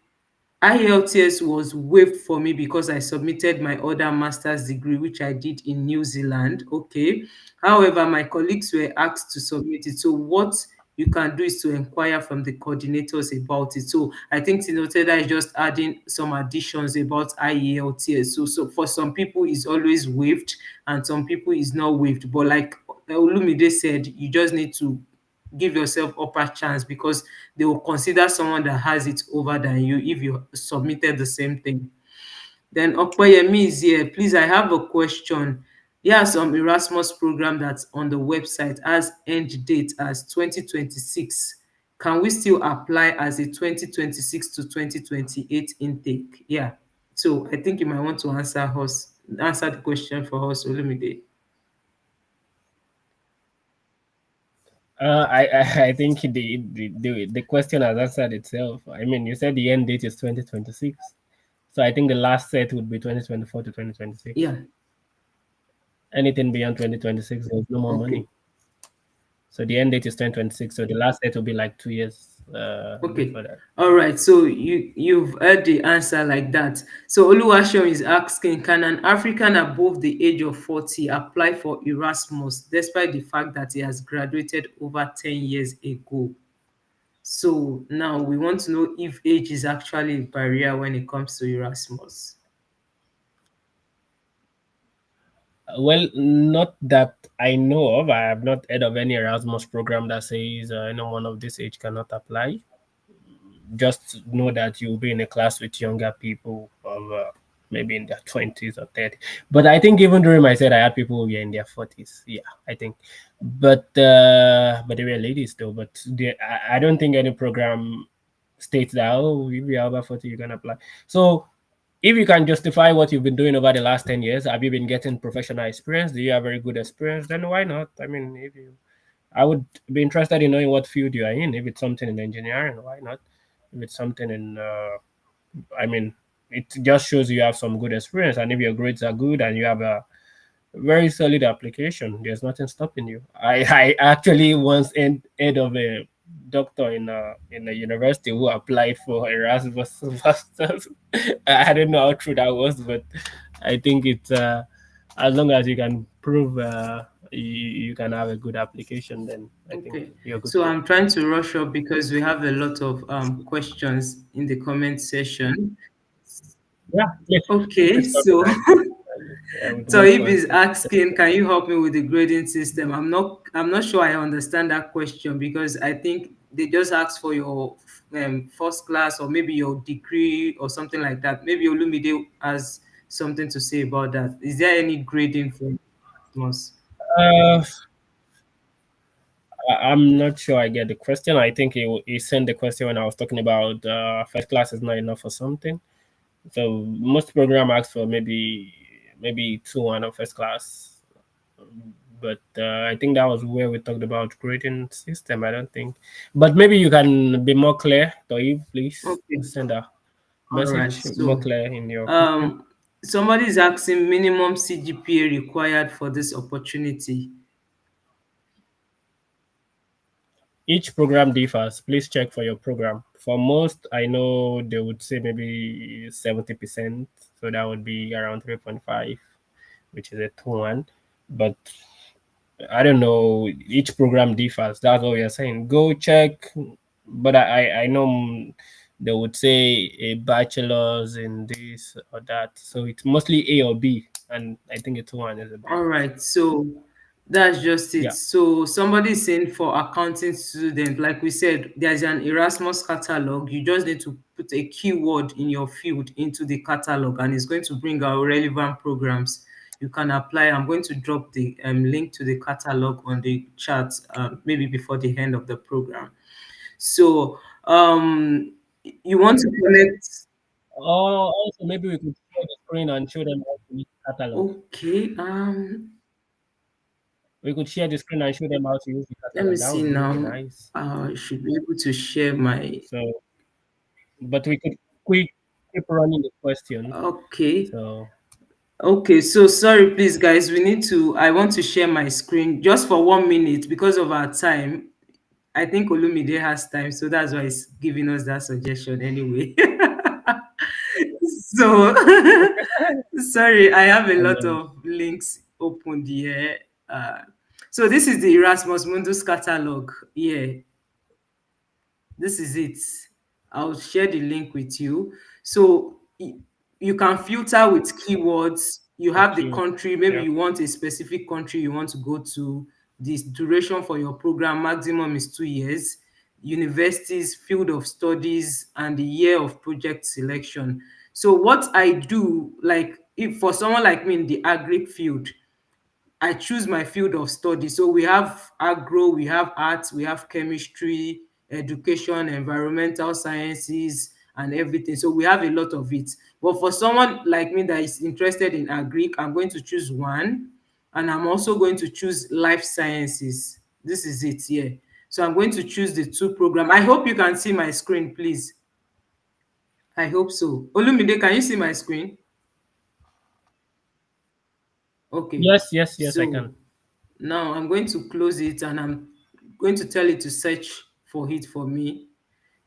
Speaker 1: IELTS was waived for me because I submitted my other master's degree, which I did in New Zealand. Okay. However, my colleagues were asked to submit it. So what you can do is to inquire from the coordinators about it. So I think Tinoteda is just adding some additions about IELTS. So for some people it's always waived and some people it's not waived. But like Olumide said, you just need to give yourself upper chance because they will consider someone that has it over than you if you submitted the same thing. Then Okoyemi is here. Please, I have a question. Here are some Erasmus program that's on the website as end date as 2026. Can we still apply as a 2026 to 2028 intake? Yeah. So I think you might want to answer the question for us, Olumide.
Speaker 4: I think the question has answered itself. I mean, you said the end date is 2026, so I think the last set would be 2024 to 2026.
Speaker 1: Yeah.
Speaker 4: Anything beyond 2026, there's no more
Speaker 1: Okay.
Speaker 4: money. So the end date is 2026. So the last set will be like 2 years
Speaker 1: Okay.
Speaker 4: before that.
Speaker 1: All right. So you've heard the answer like that. So Oluwashom is asking, can an African above the age of 40 apply for Erasmus despite the fact that he has graduated over 10 years ago? So now we want to know if age is actually a barrier when it comes to Erasmus.
Speaker 4: Well, not that I know of. I have not heard of any Erasmus program that says anyone of this age cannot apply. Just know that you'll be in a class with younger people of maybe in their 20s or 30s. But I think even during my set, I had people who were in their 40s. Yeah, I think. But they were ladies though. But I don't think any program states that, oh, if you're over 40, you can apply. So if you can justify what you've been doing over the last 10 years, have you been getting professional experience? Do you have very good experience? Then why not? I mean, if you, I would be interested in knowing what field you are in. If it's something in engineering, why not? If it's something in, I mean, it just shows you have some good experience. And if your grades are good and you have a very solid application, there's nothing stopping you. I actually once heard of a doctor in a university who applied for Erasmus masters. I don't know how true that was, but I think it's as long as you can prove you can have a good application, then I think
Speaker 1: Okay.
Speaker 4: you're good
Speaker 1: So
Speaker 4: to go.
Speaker 1: I'm trying to rush up because we have a lot of questions in the comment section.
Speaker 4: Yeah, yes.
Speaker 1: Okay,
Speaker 4: Let's start with
Speaker 1: so
Speaker 4: that. With
Speaker 1: so
Speaker 4: more
Speaker 1: if he's
Speaker 4: context.
Speaker 1: asking, can you help me with the grading system? I'm not sure I understand that question because I think they just asked for your first class or maybe your degree or something like that. Maybe Olumide has something to say about that. Is there any grading for Erasmus?
Speaker 4: Uh, I'm not sure I get the question. I think he sent the question when I was talking about first class is not enough for something. So most program ask for maybe 2-1 or first class, but I think that was where we talked about grading system. I don't think, but maybe you can be more clear. Toib, please
Speaker 1: Okay,
Speaker 4: send a
Speaker 1: all right.
Speaker 4: message more
Speaker 1: So
Speaker 4: clear in your question.
Speaker 1: um, somebody is asking minimum CGPA required for this opportunity.
Speaker 4: Each program differs. Please check for your program. For most, I know they would say maybe 70%. So that would be around 3.5, which is a 2-1. But I don't know. Each program differs. That's what we are saying. Go check. But I know they would say a bachelor's in this or that. So it's mostly A or B. And I think a 2-1 is a B.
Speaker 1: All right, so that's just it.
Speaker 4: Yeah.
Speaker 1: So somebody is saying for accounting student, like we said, there's an Erasmus catalog. You just need to put a keyword in your field into the catalog, and it's going to bring out relevant programs you can apply. I'm going to drop the link to the catalog on the chat, maybe before the end of the program. So you want to connect?
Speaker 4: Or also maybe we could share the screen and show them how to use the catalog.
Speaker 1: Okay.
Speaker 4: We could share the screen and show them how to use the
Speaker 1: Let me
Speaker 4: catalog. That
Speaker 1: see
Speaker 4: would really be
Speaker 1: now.
Speaker 4: nice.
Speaker 1: I should be able to share my.
Speaker 4: So, but we could keep running the questions.
Speaker 1: Okay.
Speaker 4: So,
Speaker 1: Okay, so sorry, please, guys. I want to share my screen just for 1 minute because of our time. I think Olumide has time, so that's why he's giving us that suggestion anyway. So, sorry, I have a lot
Speaker 4: and
Speaker 1: of links opened here. So, this is the Erasmus Mundus catalog. Yeah, this is it. I'll share the link with you. So you can filter with keywords. You have
Speaker 4: thank
Speaker 1: the
Speaker 4: you.
Speaker 1: country, maybe
Speaker 4: Yeah.
Speaker 1: you want a specific country you want to go to. This duration for your program maximum is 2 years. Universities, field of studies, and the year of project selection. So what I do, like if for someone like me in the agri field, I choose my field of study. So we have agro, we have arts, we have chemistry, education, environmental sciences, and everything. So we have a lot of it. But for someone like me that is interested in agric, I'm going to choose one, and I'm also going to choose life sciences. This is it here. So I'm going to choose the two program. I hope you can see my screen, please. I hope so. Olumide, can you see my screen? Okay.
Speaker 4: Yes, I
Speaker 1: So
Speaker 4: can.
Speaker 1: now I'm going to close it and I'm going to tell it to search for it for me.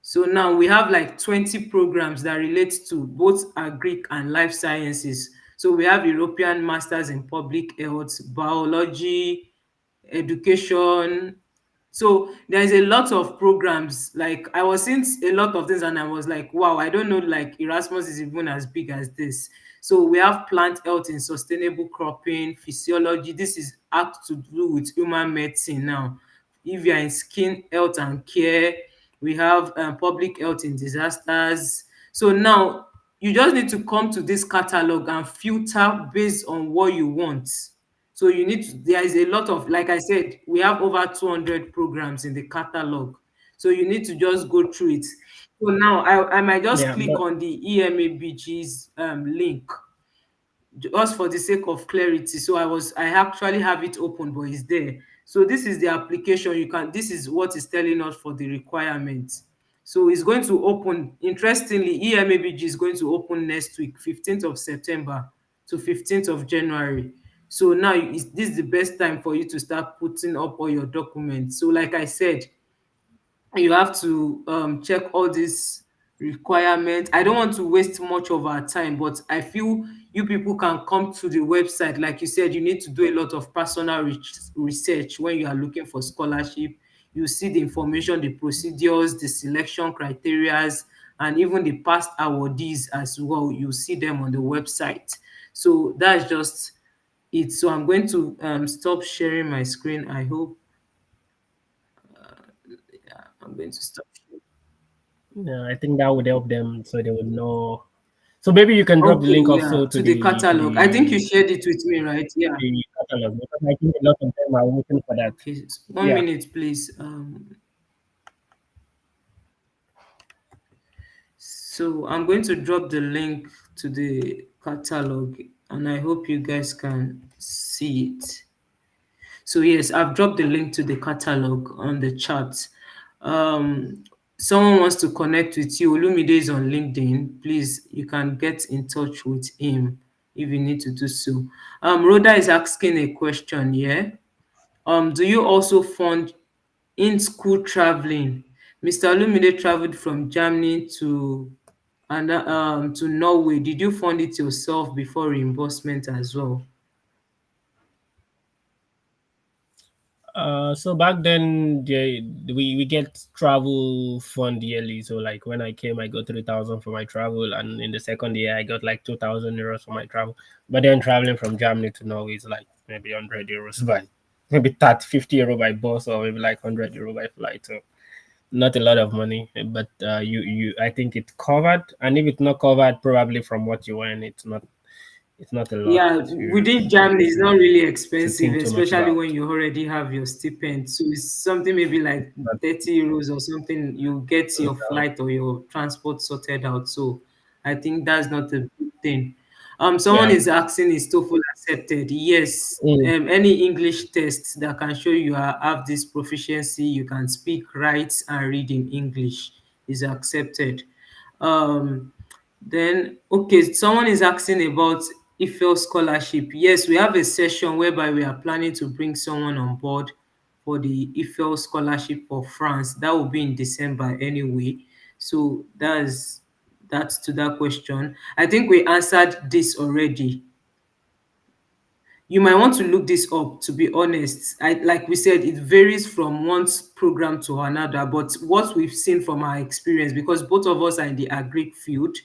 Speaker 1: So now we have like 20 programs that relate to both agric and life sciences. So we have European Masters in Public Health, Biology, Education. So there's a lot of programs. Like I was seeing a lot of things and I was like, wow, I don't know like Erasmus is even as big as this. So we have plant health in sustainable cropping, physiology. This is have to do with human medicine now. If you're in skin health and care, we have public health in disasters. So now you just need to come to this catalog and filter based on what you want. So you need to, there is a lot of, like I said, we have over 200 programs in the catalog. So you need to just go through it. So now I might just
Speaker 4: Yeah,
Speaker 1: click
Speaker 4: but
Speaker 1: on the EMABG's link just for the sake of clarity. So I actually have it open, but it's there. So this is the application. This is what is telling us for the requirements. So it's going to open, interestingly, EMABG is going to open next week, 15th of September to 15th of January. So now this is the best time for you to start putting up all your documents. So like I said, you have to check all these requirements. I don't want to waste much of our time, but I feel you people can come to the website. Like you said, you need to do a lot of personal research when you are looking for scholarship. You see the information, the procedures, the selection criterias, and even the past awardees as well. You see them on the website. So that's just it. So I'm going to stop sharing my screen. I hope I'm going to stop.
Speaker 4: yeah, I think that would help them so they would know. So maybe you can drop the
Speaker 1: Okay,
Speaker 4: link
Speaker 1: yeah,
Speaker 4: also to
Speaker 1: to the catalog. I think you shared it with me, right? Yeah.
Speaker 4: the catalog because I think a lot of them are waiting for that.
Speaker 1: Okay, one
Speaker 4: Yeah.
Speaker 1: minute, please. So I'm going to drop the link to the catalog, and I hope you guys can see it. So yes, I've dropped the link to the catalog on the chat. Um, Someone wants to connect with you. Olumide is on LinkedIn. Please, you can get in touch with him if you need to do so. Rhoda is asking a question. Yeah. Do you also fund in-school traveling? Mr. Olumide traveled from Germany to Norway. Did you fund it yourself before reimbursement as well?
Speaker 4: So back then, we get travel fund yearly. So like when I came, I got 3,000 for my travel, and in the second year, I got like 2,000 euros for my travel. But then traveling from Germany to Norway is like maybe 100 euros by maybe 30, 50 euro by bus, or maybe like 100 euro by flight. So not a lot of money, but you I think it's covered. And if it's not covered, probably from what you earn, it's not a lot
Speaker 1: Yeah, within Germany, it's not really
Speaker 4: to
Speaker 1: expensive,
Speaker 4: think too much
Speaker 1: especially
Speaker 4: about.
Speaker 1: when you already have your stipend. So it's something maybe like
Speaker 4: But
Speaker 1: 30 euros or something, you get your
Speaker 4: uh,
Speaker 1: flight or your transport sorted out. So I think that's not a big thing. Someone
Speaker 4: yeah.
Speaker 1: is asking, is TOEFL accepted? Yes.
Speaker 4: Mm.
Speaker 1: Any English tests that can show you have this proficiency, you can speak, write, and read in English is accepted. Um, then, okay, someone is asking about IFEL scholarship. Yes, we have a session whereby we are planning to bring someone on board for the IFEL scholarship for France. That will be in December anyway. So that's to that question. I think we answered this already. You might want to look this up, to be honest. Like we said, it varies from one program to another, but what we've seen from our experience, because both of us are in the agric field,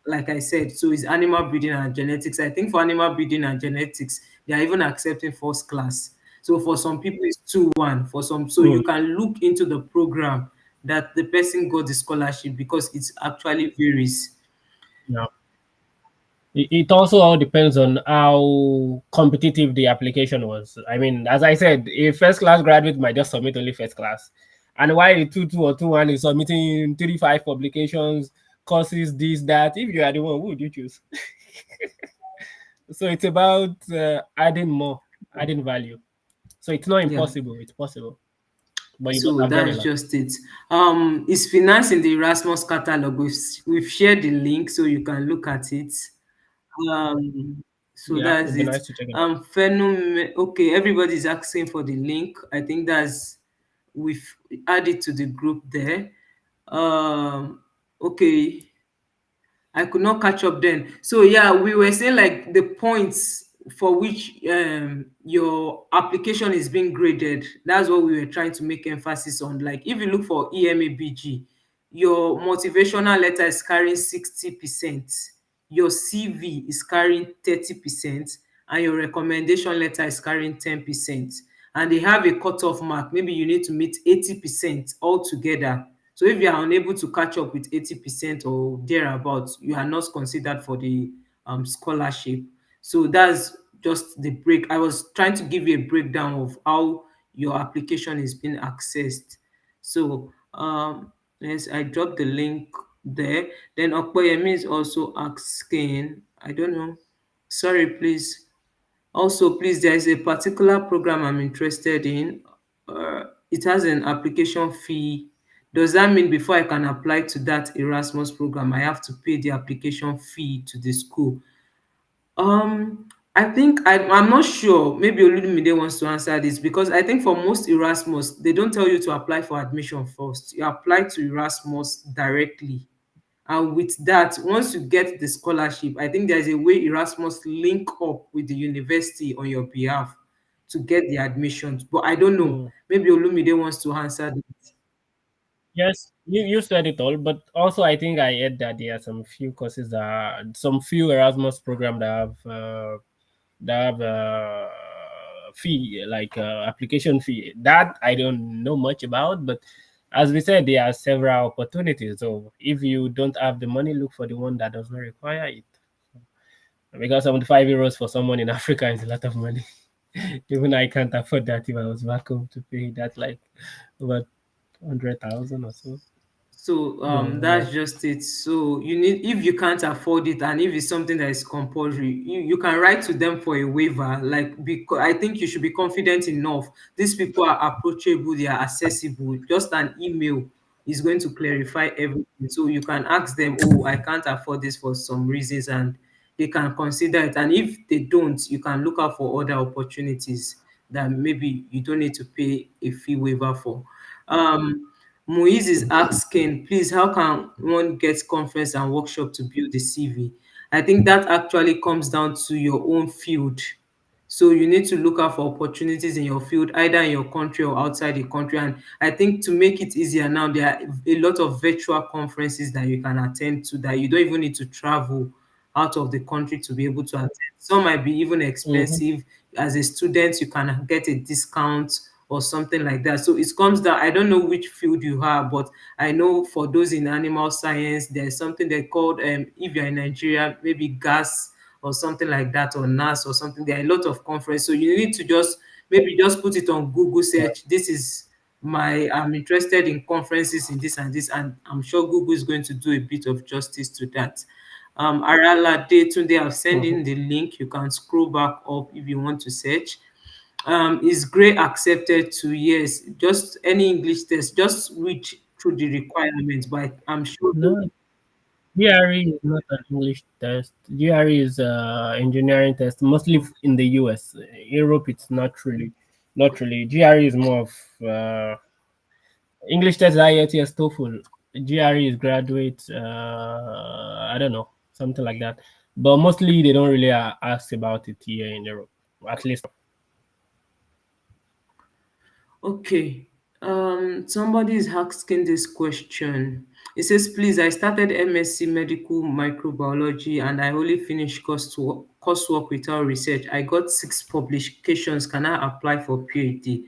Speaker 1: like I said, so it's animal breeding and genetics. I think for animal breeding and genetics, they are even accepting first class. So for some people it's 2-1 for some. So
Speaker 4: Mm.
Speaker 1: you can look into the program that the person got the scholarship, because it actually varies.
Speaker 4: Yeah. It also all depends on how competitive the application was. I mean, as I said, a first class graduate might just submit only first class. And while a 2-2 or 2-1 is submitting 3-5 publications, courses, this, that. If you are the one, who would you choose? So it's about adding more, adding value. So it's not
Speaker 1: Yeah.
Speaker 4: impossible, it's possible. But you must
Speaker 1: So
Speaker 4: have done a
Speaker 1: that's
Speaker 4: lot.
Speaker 1: just it. Is finance in the Erasmus catalog. We've shared the link so you can look at it. Um, so
Speaker 4: Yeah,
Speaker 1: that's
Speaker 4: it'd be
Speaker 1: it.
Speaker 4: nice to check it out.
Speaker 1: Okay, everybody's asking for the link. I think that's we've added to the group there. Okay, I could not catch up then. So yeah, we were saying like the points for which your application is being graded. That's what we were trying to make emphasis on. Like if you look for EMABG, your motivational letter is carrying 60%, your CV is carrying 30%, and your recommendation letter is carrying 10%. And they have a cutoff mark. Maybe you need to meet 80% altogether. So if you are unable to catch up with 80% or thereabouts, you are not considered for the scholarship. So that's just the break. I was trying to give you a breakdown of how your application is being accessed. So yes, I dropped the link there. Then Okpeyemi is also asking, I don't know. Sorry, please. Also, please, there is a particular program I'm interested in. It has an application fee. Does that mean before I can apply to that Erasmus program, I have to pay the application fee to the school? I think I'm not sure. Maybe Olumide wants to answer this because I think for most Erasmus, they don't tell you to apply for admission first. You apply to Erasmus directly. And with that, once you get the scholarship, I think there's a way Erasmus link up with the university on your behalf to get the admissions. But I don't know.
Speaker 4: Mm.
Speaker 1: Maybe Olumide wants to answer that.
Speaker 4: Yes, you said it all, but also I think I heard that there are some few courses that some few Erasmus program that have fee like application fee. That I don't know much about, but as we said, there are several opportunities. So if you don't have the money, look for the one that does not require it. Because 75 euros for someone in Africa is a lot of money. Even I can't afford that if I was back home to pay that like over 100,000 or so.
Speaker 1: So
Speaker 4: Like
Speaker 1: that's just it. So you need, if you can't afford it and if it's something that is compulsory, you can write to them for a waiver. Like, because I think you should be confident enough. These people are approachable, they are accessible. Just an email is going to clarify everything. So you can ask them, oh, I can't afford this for some reasons, and they can consider it. And if they don't, you can look out for other opportunities that maybe you don't need to pay a fee waiver for. Um Muiz is asking, please, how can one get conference and workshop to build the CV? I think that actually comes down to your own field. So you need to look out for opportunities in your field, either in your country or outside the country. And I think to make it easier now, there are a lot of virtual conferences that you can attend to that you don't even need to travel out of the country to be able to attend. Some might be even
Speaker 4: mhm.
Speaker 1: expensive. As a student, you can get a discount or something like that. So it comes down, I don't know which field you have, but I know for those in animal science, there's something they called, if you're in Nigeria, maybe gas or something like that, or NAS or something. There are a lot of conference. So you need to just maybe just put it on Google
Speaker 4: Yeah.
Speaker 1: search. This is I'm interested in conferences in this and this, and I'm sure Google is going to do a bit of justice to that. Arala Tunde, I've sent
Speaker 4: Mhm.
Speaker 1: in the link. You can scroll back up if you want to search. Is grade accepted to? Yes, just any English test, just read through the requirements, but I'm sure
Speaker 4: No, GRE is not an English test. GRE is engineering test, mostly in the US. Europe, it's not really, not really. GRE is more of English test, IELTS, TOEFL. GRE is graduate. I don't know, something like that. But mostly they don't really ask about it here in Europe, at least.
Speaker 1: okay. Somebody is asking this question. It says, please, I started MSc Medical Microbiology and I only finished coursework without research. I got 6 publications. Can I apply for PhD?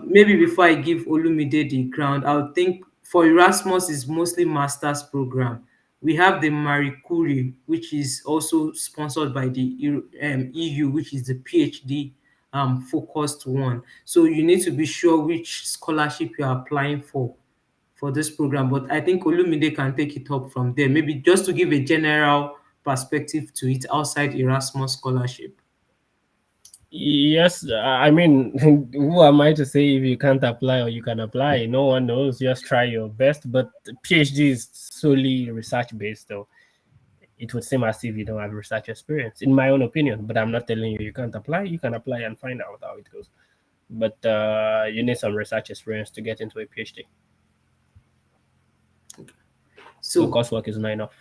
Speaker 1: Maybe before I give Olumide the ground, I would think for Erasmus is mostly master's program. We have the Marie Curie, which is also sponsored by the EU, which is the PhD focused one. So you need to be sure which scholarship you're applying for for this program. But I think Olumide can take it up from there, maybe just to give a general perspective to it outside Erasmus scholarship.
Speaker 4: Yes, I mean, who am I to say if you can't apply or you can apply? No one knows. Just try your best. But PhD is solely research based, though. It would seem as if you don't have research experience, in my own opinion. But I'm not telling you you can't apply. You can apply and find out how it goes. But you need some research experience to get into a PhD. So
Speaker 1: So
Speaker 4: coursework is not enough.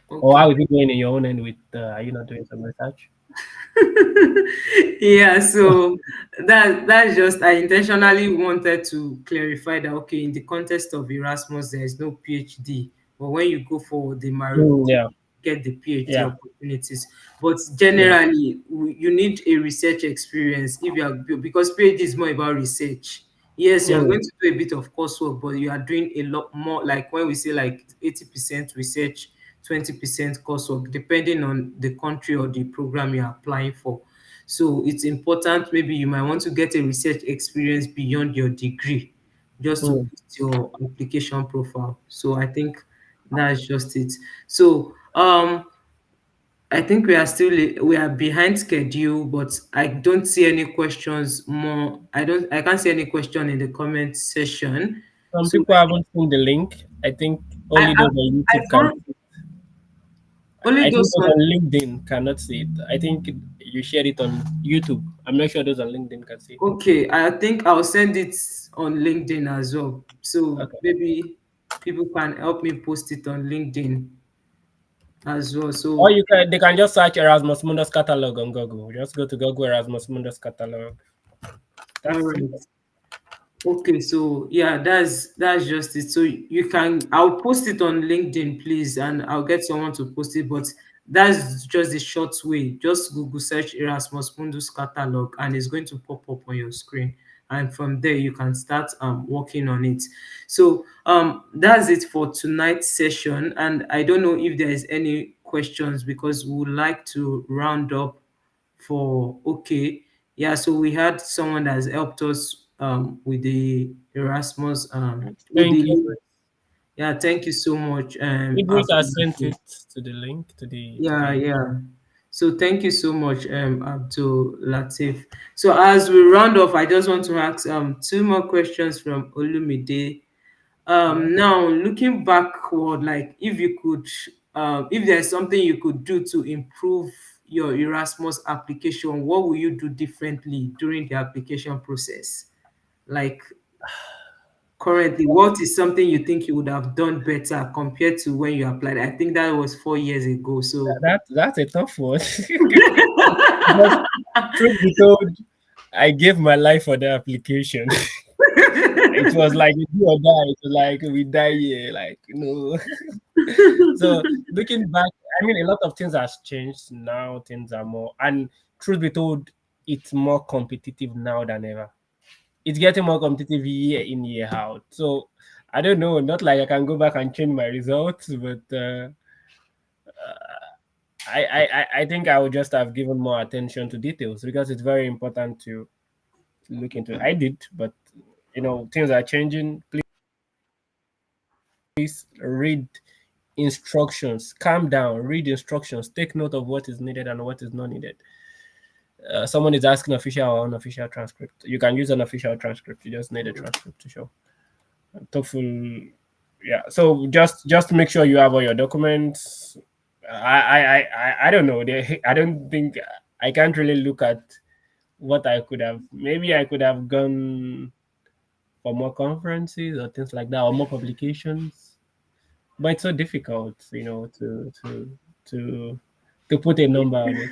Speaker 4: Or
Speaker 1: okay.
Speaker 4: how is it going in your own end with? Are you not doing some research?
Speaker 1: Yeah, so that's just, I intentionally wanted to clarify that, okay, in the context of Erasmus there is no PhD, but when you go for the
Speaker 4: Yeah,
Speaker 1: get the PhD
Speaker 4: yeah,
Speaker 1: opportunities. But
Speaker 4: yeah.
Speaker 1: generally, you need a research experience if you are, because PhD is more about research. Yes, you are
Speaker 4: Mm,
Speaker 1: going to do a bit of coursework, but you are doing a lot more. Like when we say like 80% research, 20% coursework, depending on the country or the program you're applying for. So it's important. Maybe you might want to get a research experience beyond your degree, just to
Speaker 4: mm.
Speaker 1: boost your application profile. So I think that's just it. So I think we are behind schedule, but I don't see any questions more. I can't see any question in the comment section.
Speaker 4: Some
Speaker 1: So
Speaker 4: people haven't seen the link. I think
Speaker 1: I
Speaker 4: only
Speaker 1: I,
Speaker 4: those on
Speaker 1: I
Speaker 4: YouTube can.
Speaker 1: found only
Speaker 4: I think
Speaker 1: those
Speaker 4: those
Speaker 1: on.
Speaker 4: on LinkedIn cannot see it. I think you shared it on YouTube. I'm not sure those on LinkedIn can see it.
Speaker 1: Okay, I think I'll send it on LinkedIn as well. So
Speaker 4: Okay.
Speaker 1: maybe people can help me post it on LinkedIn as well.
Speaker 4: Or
Speaker 1: So
Speaker 4: you can they can just search Erasmus Mundus catalog on Google. Just go to Google Erasmus Mundus catalog.
Speaker 1: all
Speaker 4: That's
Speaker 1: right.
Speaker 4: simple.
Speaker 1: Okay, so yeah, that's just it. So you can, I'll post it on LinkedIn, please, and I'll get someone to post it. But that's just the short way. Just Google search Erasmus Mundus catalog, and it's going to pop up on your screen. And from there, you can start working on it. So that's it for tonight's session. And I don't know if there is any questions, because we would like to round up for, okay, yeah, so we had someone that has helped us with the Erasmus with
Speaker 4: Thank you.
Speaker 1: the, yeah, thank you so much,
Speaker 4: Idris
Speaker 1: Abdul.
Speaker 4: has sent it to the link to
Speaker 1: Yeah,
Speaker 4: the
Speaker 1: yeah. So thank you so much, Abdul Latif. So as we round off, I just want to ask two more questions from Olumide.
Speaker 4: yeah.
Speaker 1: Now looking backward, like if you could, if there's something you could do to improve your Erasmus application, what will you do differently during the application process? Like currently, what is something you think you would have done better compared to when you applied? I think that was 4 years ago. So
Speaker 4: That's a tough one. Because truth be told, I gave my life for the application. It was like a do or die. It was like we die here, like So looking back, I mean, a lot of things has changed now. Things are more, and truth be told, it's more competitive now than ever. It's getting more competitive year in year out. So I don't know. Not like I can go back and change my results, but I think I would just have given more attention to details because it's very important to look into. I did, but things are changing. Please read instructions, calm down, read instructions, take note of what is needed and what is not needed. Someone is asking official or unofficial transcript. You can use an official transcript. You just need a transcript to show. TOEFL, yeah. So just make sure you have all your documents. I don't know. I don't think I can't really look at what I could have. Maybe I could have gone for more conferences or things like that, or more publications. But it's so difficult, to to put a number on it.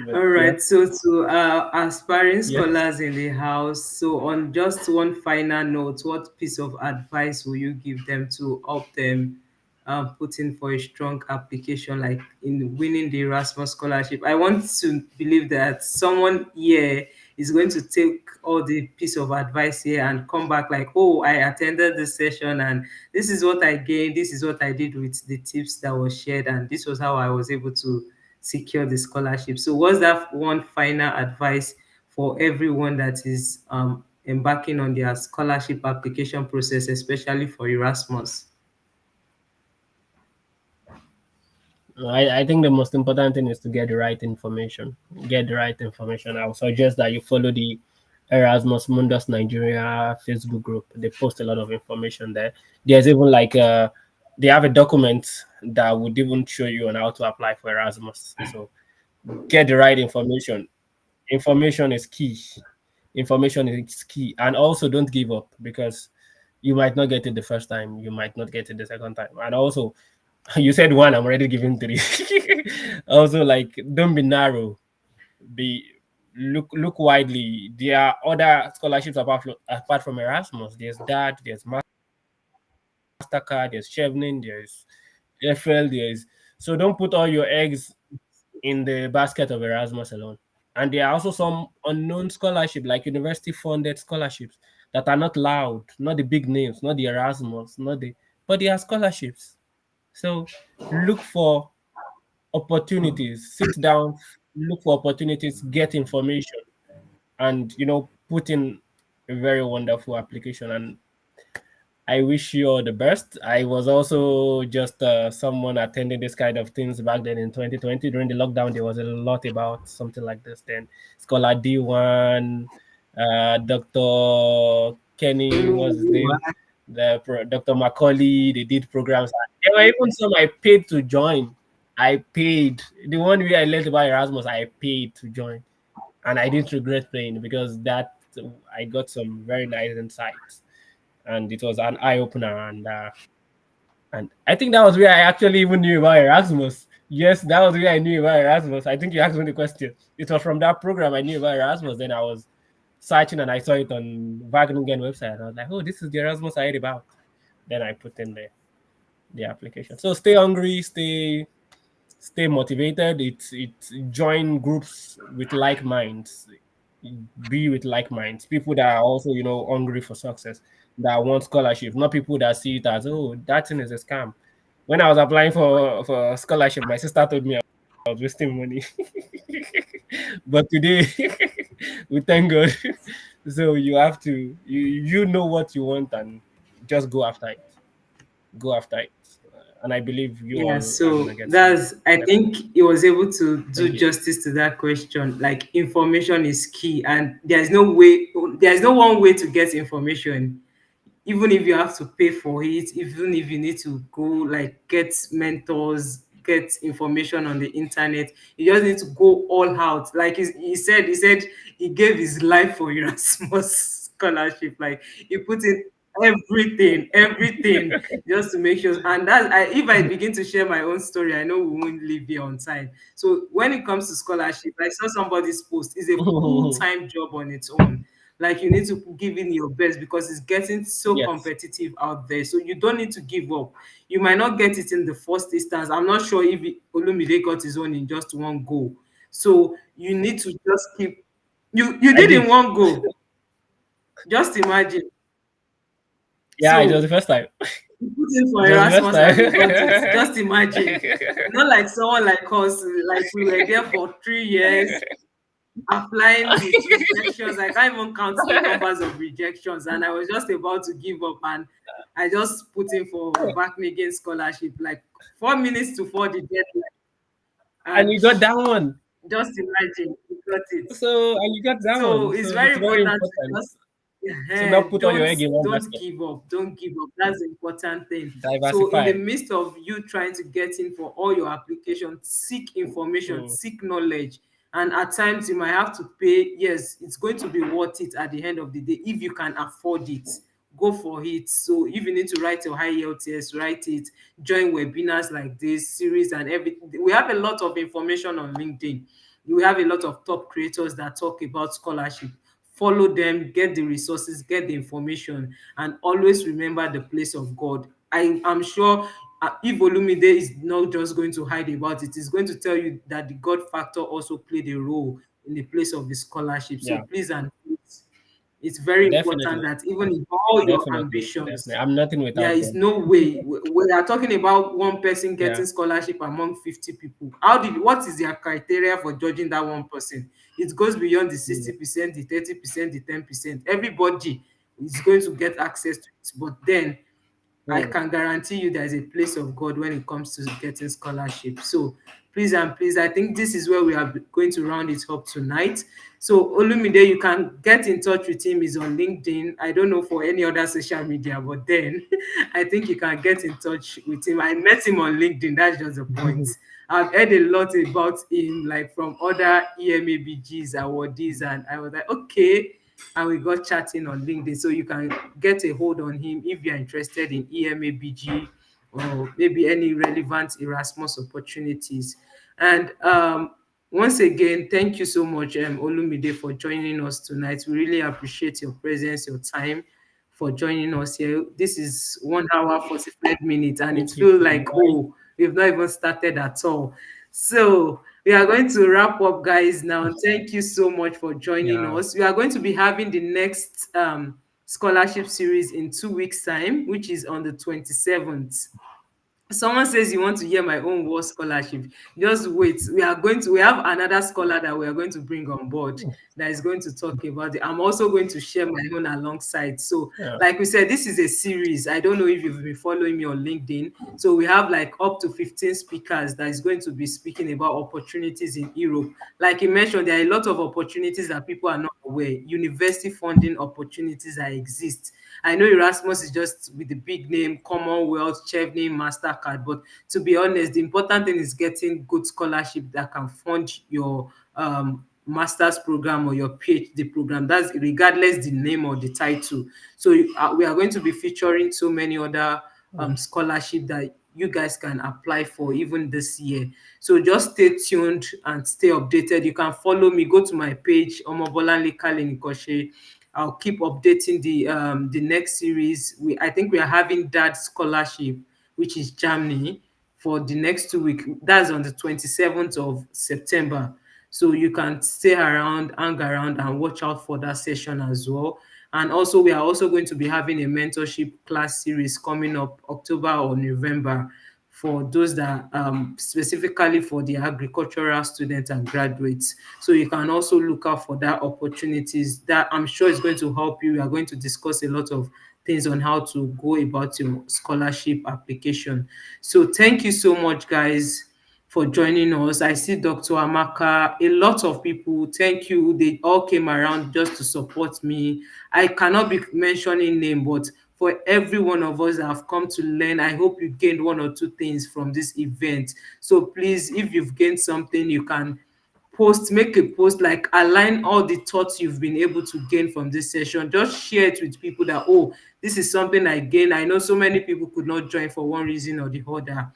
Speaker 4: But
Speaker 1: all
Speaker 4: yeah,
Speaker 1: right, so to aspiring
Speaker 4: yes.
Speaker 1: scholars in the house, so on just one final note, what piece of advice will you give them to help them put in for a strong application, like in winning the Erasmus scholarship? I want to believe that someone here is going to take all the piece of advice here and come back like, oh, I attended this session and this is what I gained, this is what I did with the tips that was shared, and this was how I was able to secure the scholarship. So what's that one final advice for everyone that is embarking on their scholarship application process, especially for Erasmus?
Speaker 4: I think the most important thing is to get the right information. Get the right information. I would suggest that you follow the Erasmus Mundus Nigeria Facebook group. They post a lot of information there. There's even like they have a document that would even show you on how to apply for Erasmus. So get the right information. Information is key. Information is key. And also don't give up, because you might not get it the first time, you might not get it the second time. And also, you said one, I'm already giving three. Also, like, don't be narrow. Be look widely. There are other scholarships apart from Erasmus. There's that. There's Mastercard. There's Chevening. There's FL. There's so don't put all your eggs in the basket of Erasmus alone. And there are also some unknown scholarship, like university funded scholarships that are not loud, not the big names, not the Erasmus, not the, but they are scholarships. So look for opportunities, sit down, look for opportunities, get information, and put in a very wonderful application. And I wish you all the best. I was also just someone attending this kind of things back then in 2020 during the lockdown. There was a lot about something like this then. Scholar D1, Dr. Kenny was his name, Dr. Macaulay. They did programs. There were even some I paid to join. I paid. The one way I learned about Erasmus, I paid to join, and I didn't regret paying, because that I got some very nice insights, and it was an eye opener. And I think that was where I actually even knew about Erasmus. Yes, that was where I knew about Erasmus. I think you asked me the question. It was from that program I knew about Erasmus. Then I was searching and I saw it on Wageningen website. I was like, oh, this is the Erasmus I heard about. Then I put in the application. So stay hungry, stay motivated. It's join groups with like minds. Be with like minds. People that are also hungry for success, that want scholarship, not people that see it as, oh, that thing is a scam. When I was applying for scholarship, my sister told me I was wasting money. But today, we thank God. So you have to you know what you want, and just go after it. Go after it. And I believe you
Speaker 1: Yeah,
Speaker 4: all are
Speaker 1: so
Speaker 4: gonna get somewhere.
Speaker 1: that's, I think he was able to do
Speaker 4: Thank you.
Speaker 1: justice to that question. Like, information is key, and there's no one way to get information. Even if you have to pay for it, even if you need to go, like, get mentors, get information on the internet, you just need to go all out. Like he said he gave his life for Erasmus scholarship. Like, he put in everything just to make sure. And if I begin to share my own story, I know we won't leave here on time. So when it comes to scholarship, I saw somebody's post. It's a full-time job on its own. Like, you need to give in your best, because it's getting so
Speaker 4: Yes.
Speaker 1: competitive out there. So you don't need to give up. You might not get it in the first instance. I'm not sure if Olumide got his own in just one go. So you need to just keep. You
Speaker 4: I
Speaker 1: did in
Speaker 4: did.
Speaker 1: one go. Just imagine.
Speaker 4: Yeah, it was
Speaker 1: So
Speaker 4: the first time.
Speaker 1: you put in for
Speaker 4: It was the
Speaker 1: Erasmus and you got it.
Speaker 4: first
Speaker 1: Just imagine.
Speaker 4: time.
Speaker 1: Not like someone like us, like we were there for 3 years, applying with rejections. I can't even count the numbers of rejections, and I was just about to give up, and I just put in for Wageningen scholarship, like 4 minutes before the deadline,
Speaker 4: And you
Speaker 1: and
Speaker 4: got that one.
Speaker 1: just imagine you got it.
Speaker 4: So and you got that
Speaker 1: So
Speaker 4: one.
Speaker 1: it's
Speaker 4: So
Speaker 1: very
Speaker 4: it's very
Speaker 1: important to
Speaker 4: important
Speaker 1: just,
Speaker 4: to not put all your
Speaker 1: don't
Speaker 4: egg in one
Speaker 1: don't
Speaker 4: basket.
Speaker 1: give up. Don't give up. That's the important thing. So in the
Speaker 4: Diversify.
Speaker 1: midst of you trying to get in for all your applications, seek information,
Speaker 4: Mm.
Speaker 1: seek knowledge. And at times you might have to pay. Yes, it's going to be worth it at the end of the day. If you can afford it, go for it. So if you need to write your high LTS, write it. Join webinars like this series and everything. We have a lot of information on LinkedIn. We have a lot of top creators that talk about scholarship. Follow them, get the resources, get the information, and always remember the place of God. I am sure if Olumide is not just going to hide about it, he's going to tell you that the God factor also played a role in the place of the scholarship. So
Speaker 4: Yeah.
Speaker 1: please and please, It's very important
Speaker 4: Definitely,
Speaker 1: that even in all your
Speaker 4: definitely, definitely.
Speaker 1: ambitions,
Speaker 4: I'm nothing
Speaker 1: there
Speaker 4: without
Speaker 1: is
Speaker 4: them.
Speaker 1: no way we are talking about one person
Speaker 4: Yeah.
Speaker 1: getting scholarship among 50 people. What is their criteria for judging that one person? It goes beyond the
Speaker 4: Mm,
Speaker 1: 60%, the 30%, the 10%. Everybody is going to get access to it, but then I
Speaker 4: mm.
Speaker 1: can guarantee you there's a place of God when it comes to getting scholarship. So please and please, I think this is where we are going to round it up tonight. So Olumide, you can get in touch with him. He's on LinkedIn. I don't know for any other social media, but then I think you can get in touch with him. I met him on LinkedIn. That's just the point. I've heard a lot about him, like from other EMABGs, awardees, and I was like, okay, and we got chatting on LinkedIn. So you can get a hold on him if you're interested in EMABG or maybe any relevant Erasmus opportunities. And once again, thank you so much, Olumide, for joining us tonight. We really appreciate your presence, your time for joining us here. This is 1 hour 45 minutes, and it
Speaker 4: Thank you
Speaker 1: feels
Speaker 4: for
Speaker 1: like,
Speaker 4: inviting.
Speaker 1: oh, we've not even started at all. So we are going to wrap up, guys, now. Thank you so much for joining
Speaker 4: Yeah.
Speaker 1: us. We are going to be having the next scholarship series in 2 weeks' time, which is on the 27th. Someone says you want to hear my own war scholarship. Just wait. We have another scholar that we are going to bring on board that is going to talk about it. I'm also going to share my own alongside. So,
Speaker 4: Yeah.
Speaker 1: like we said, this is a series. I don't know if you've been following me on LinkedIn. So we have like up to 15 speakers that is going to be speaking about opportunities in Europe. Like you mentioned, there are a lot of opportunities that people are not aware. University funding opportunities that exist. I know Erasmus is just with the big name, Commonwealth, Chevening, MasterCard, but to be honest, the important thing is getting good scholarship that can fund your master's program or your PhD program. That's regardless the name or the title. So we are going to be featuring so many other scholarship that you guys can apply for even this year. So just stay tuned and stay updated. You can follow me, go to my page, Omobolanle Kalenikoshe. I'll keep updating the next series. I think we are having that scholarship, which is Germany, for the next 2 weeks. That's on the 27th of September. So you can stay around, hang around, and watch out for that session as well. And also, we are also going to be having a mentorship class series coming up October or November for those that specifically for the agricultural students and graduates. So you can also look out for that opportunities that I'm sure is going to help you. We are going to discuss a lot of things on how to go about your scholarship application. So thank you so much, guys, for joining us. I see Dr. Amaka, a lot of people. Thank you. They all came around just to support me. I cannot be mentioning name, but for every one of us that have come to learn, I hope you gained one or two things from this event. So please, if you've gained something, you can make a post, like align all the thoughts you've been able to gain from this session. Just share it with people that, oh, this is something I gained. I know so many people could not join for one reason or the other.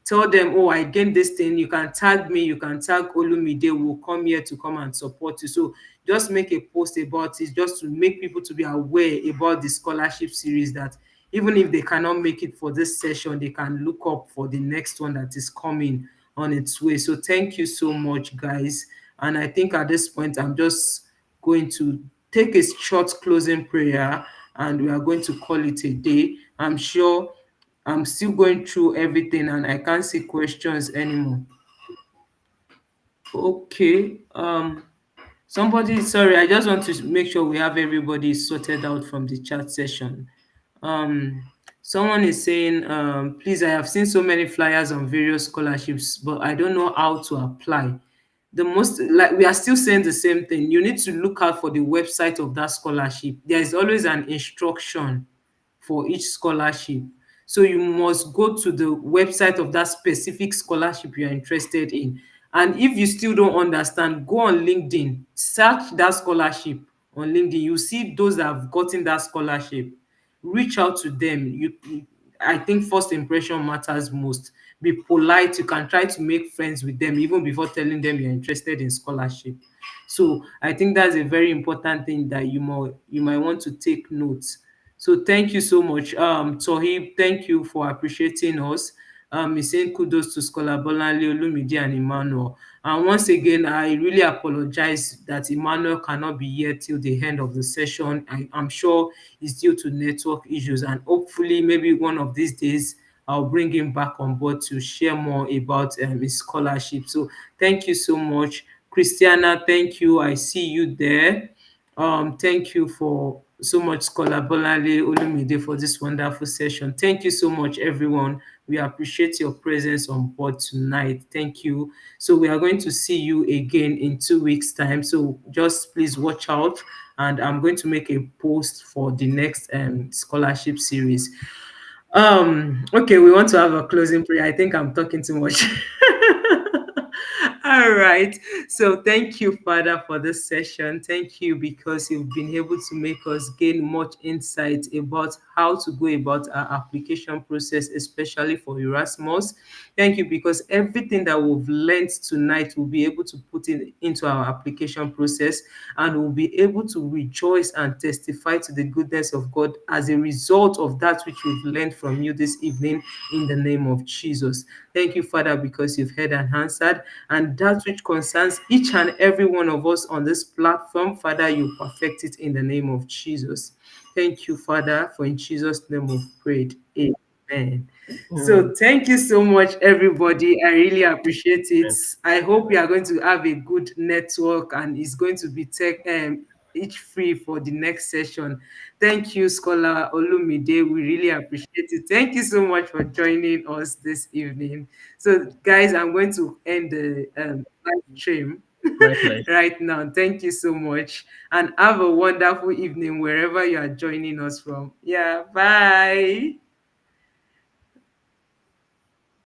Speaker 1: Tell them, oh, I gained this thing. You can tag me, you can tag Olumide. Will come here to come and support you. So just make a post about it, just to make people to be aware about the scholarship series, that even if they cannot make it for this session, they can look up for the next one that is coming on its way. So thank you so much, guys. And I think at this point, I'm just going to take a short closing prayer, and we are going to call it a day. I'm sure I'm still going through everything and I can't see questions anymore. Okay. Somebody, sorry, I just want to make sure we have everybody sorted out from the chat session. Um, Someone is saying, please, I have seen so many flyers on various scholarships, but I don't know how to apply. The most, like, we are still saying the same thing. You need to look out for the website of that scholarship. There is always an instruction for each scholarship. So you must go to the website of that specific scholarship you're interested in. And if you still don't understand, go on LinkedIn, search that scholarship on LinkedIn. You see those that have gotten that scholarship, reach out to them. I think first impression matters most. Be polite. You can try to make friends with them even before telling them you're interested in scholarship. So I think that's a very important thing that you might want to take notes. So thank you so much, Tohib. Thank you for appreciating us. He's saying kudos to Scholar Bolanle, Olumide, and Emmanuel. And once again, I really apologize that Emmanuel cannot be here till the end of the session. I'm sure it's due to network issues, and hopefully, maybe one of these days, I'll bring him back on board to share more about his scholarship. So, thank you so much, Christiana. Thank you. I see you there. Thank you for so much, Scholar Bolale Olumide, for this wonderful session. Thank you so much, everyone. We appreciate your presence on board tonight. Thank you. So we are going to see you again in 2 weeks' time. So just please watch out, and I'm going to make a post for the next scholarship series. Okay, we want to have a closing prayer. I think I'm talking too much. All right. So thank you, Father, for this session. Thank you because you've been able to make us gain much insight about how to go about our application process, especially for Erasmus. Thank you because everything that we've learned tonight we'll be able to put into our application process, and we'll be able to rejoice and testify to the goodness of God as a result of that which we've learned from you this evening, in the name of Jesus. Thank you, Father, because you've heard and answered, and that which concerns each and every one of us on this platform, Father, you perfect it in the name of Jesus. Thank you, Father, for in Jesus' name we've prayed. Amen. So thank you so much, everybody. I really appreciate it. I hope we are going to have a good network, and it's going to be each free for the next session. Thank you, Scholar Olumide. We really appreciate it. Thank you so much for joining us this evening. So, guys, I'm going to end the live stream
Speaker 4: My pleasure.
Speaker 1: right now. Thank you so much, and have a wonderful evening wherever you are joining us from. Yeah, bye.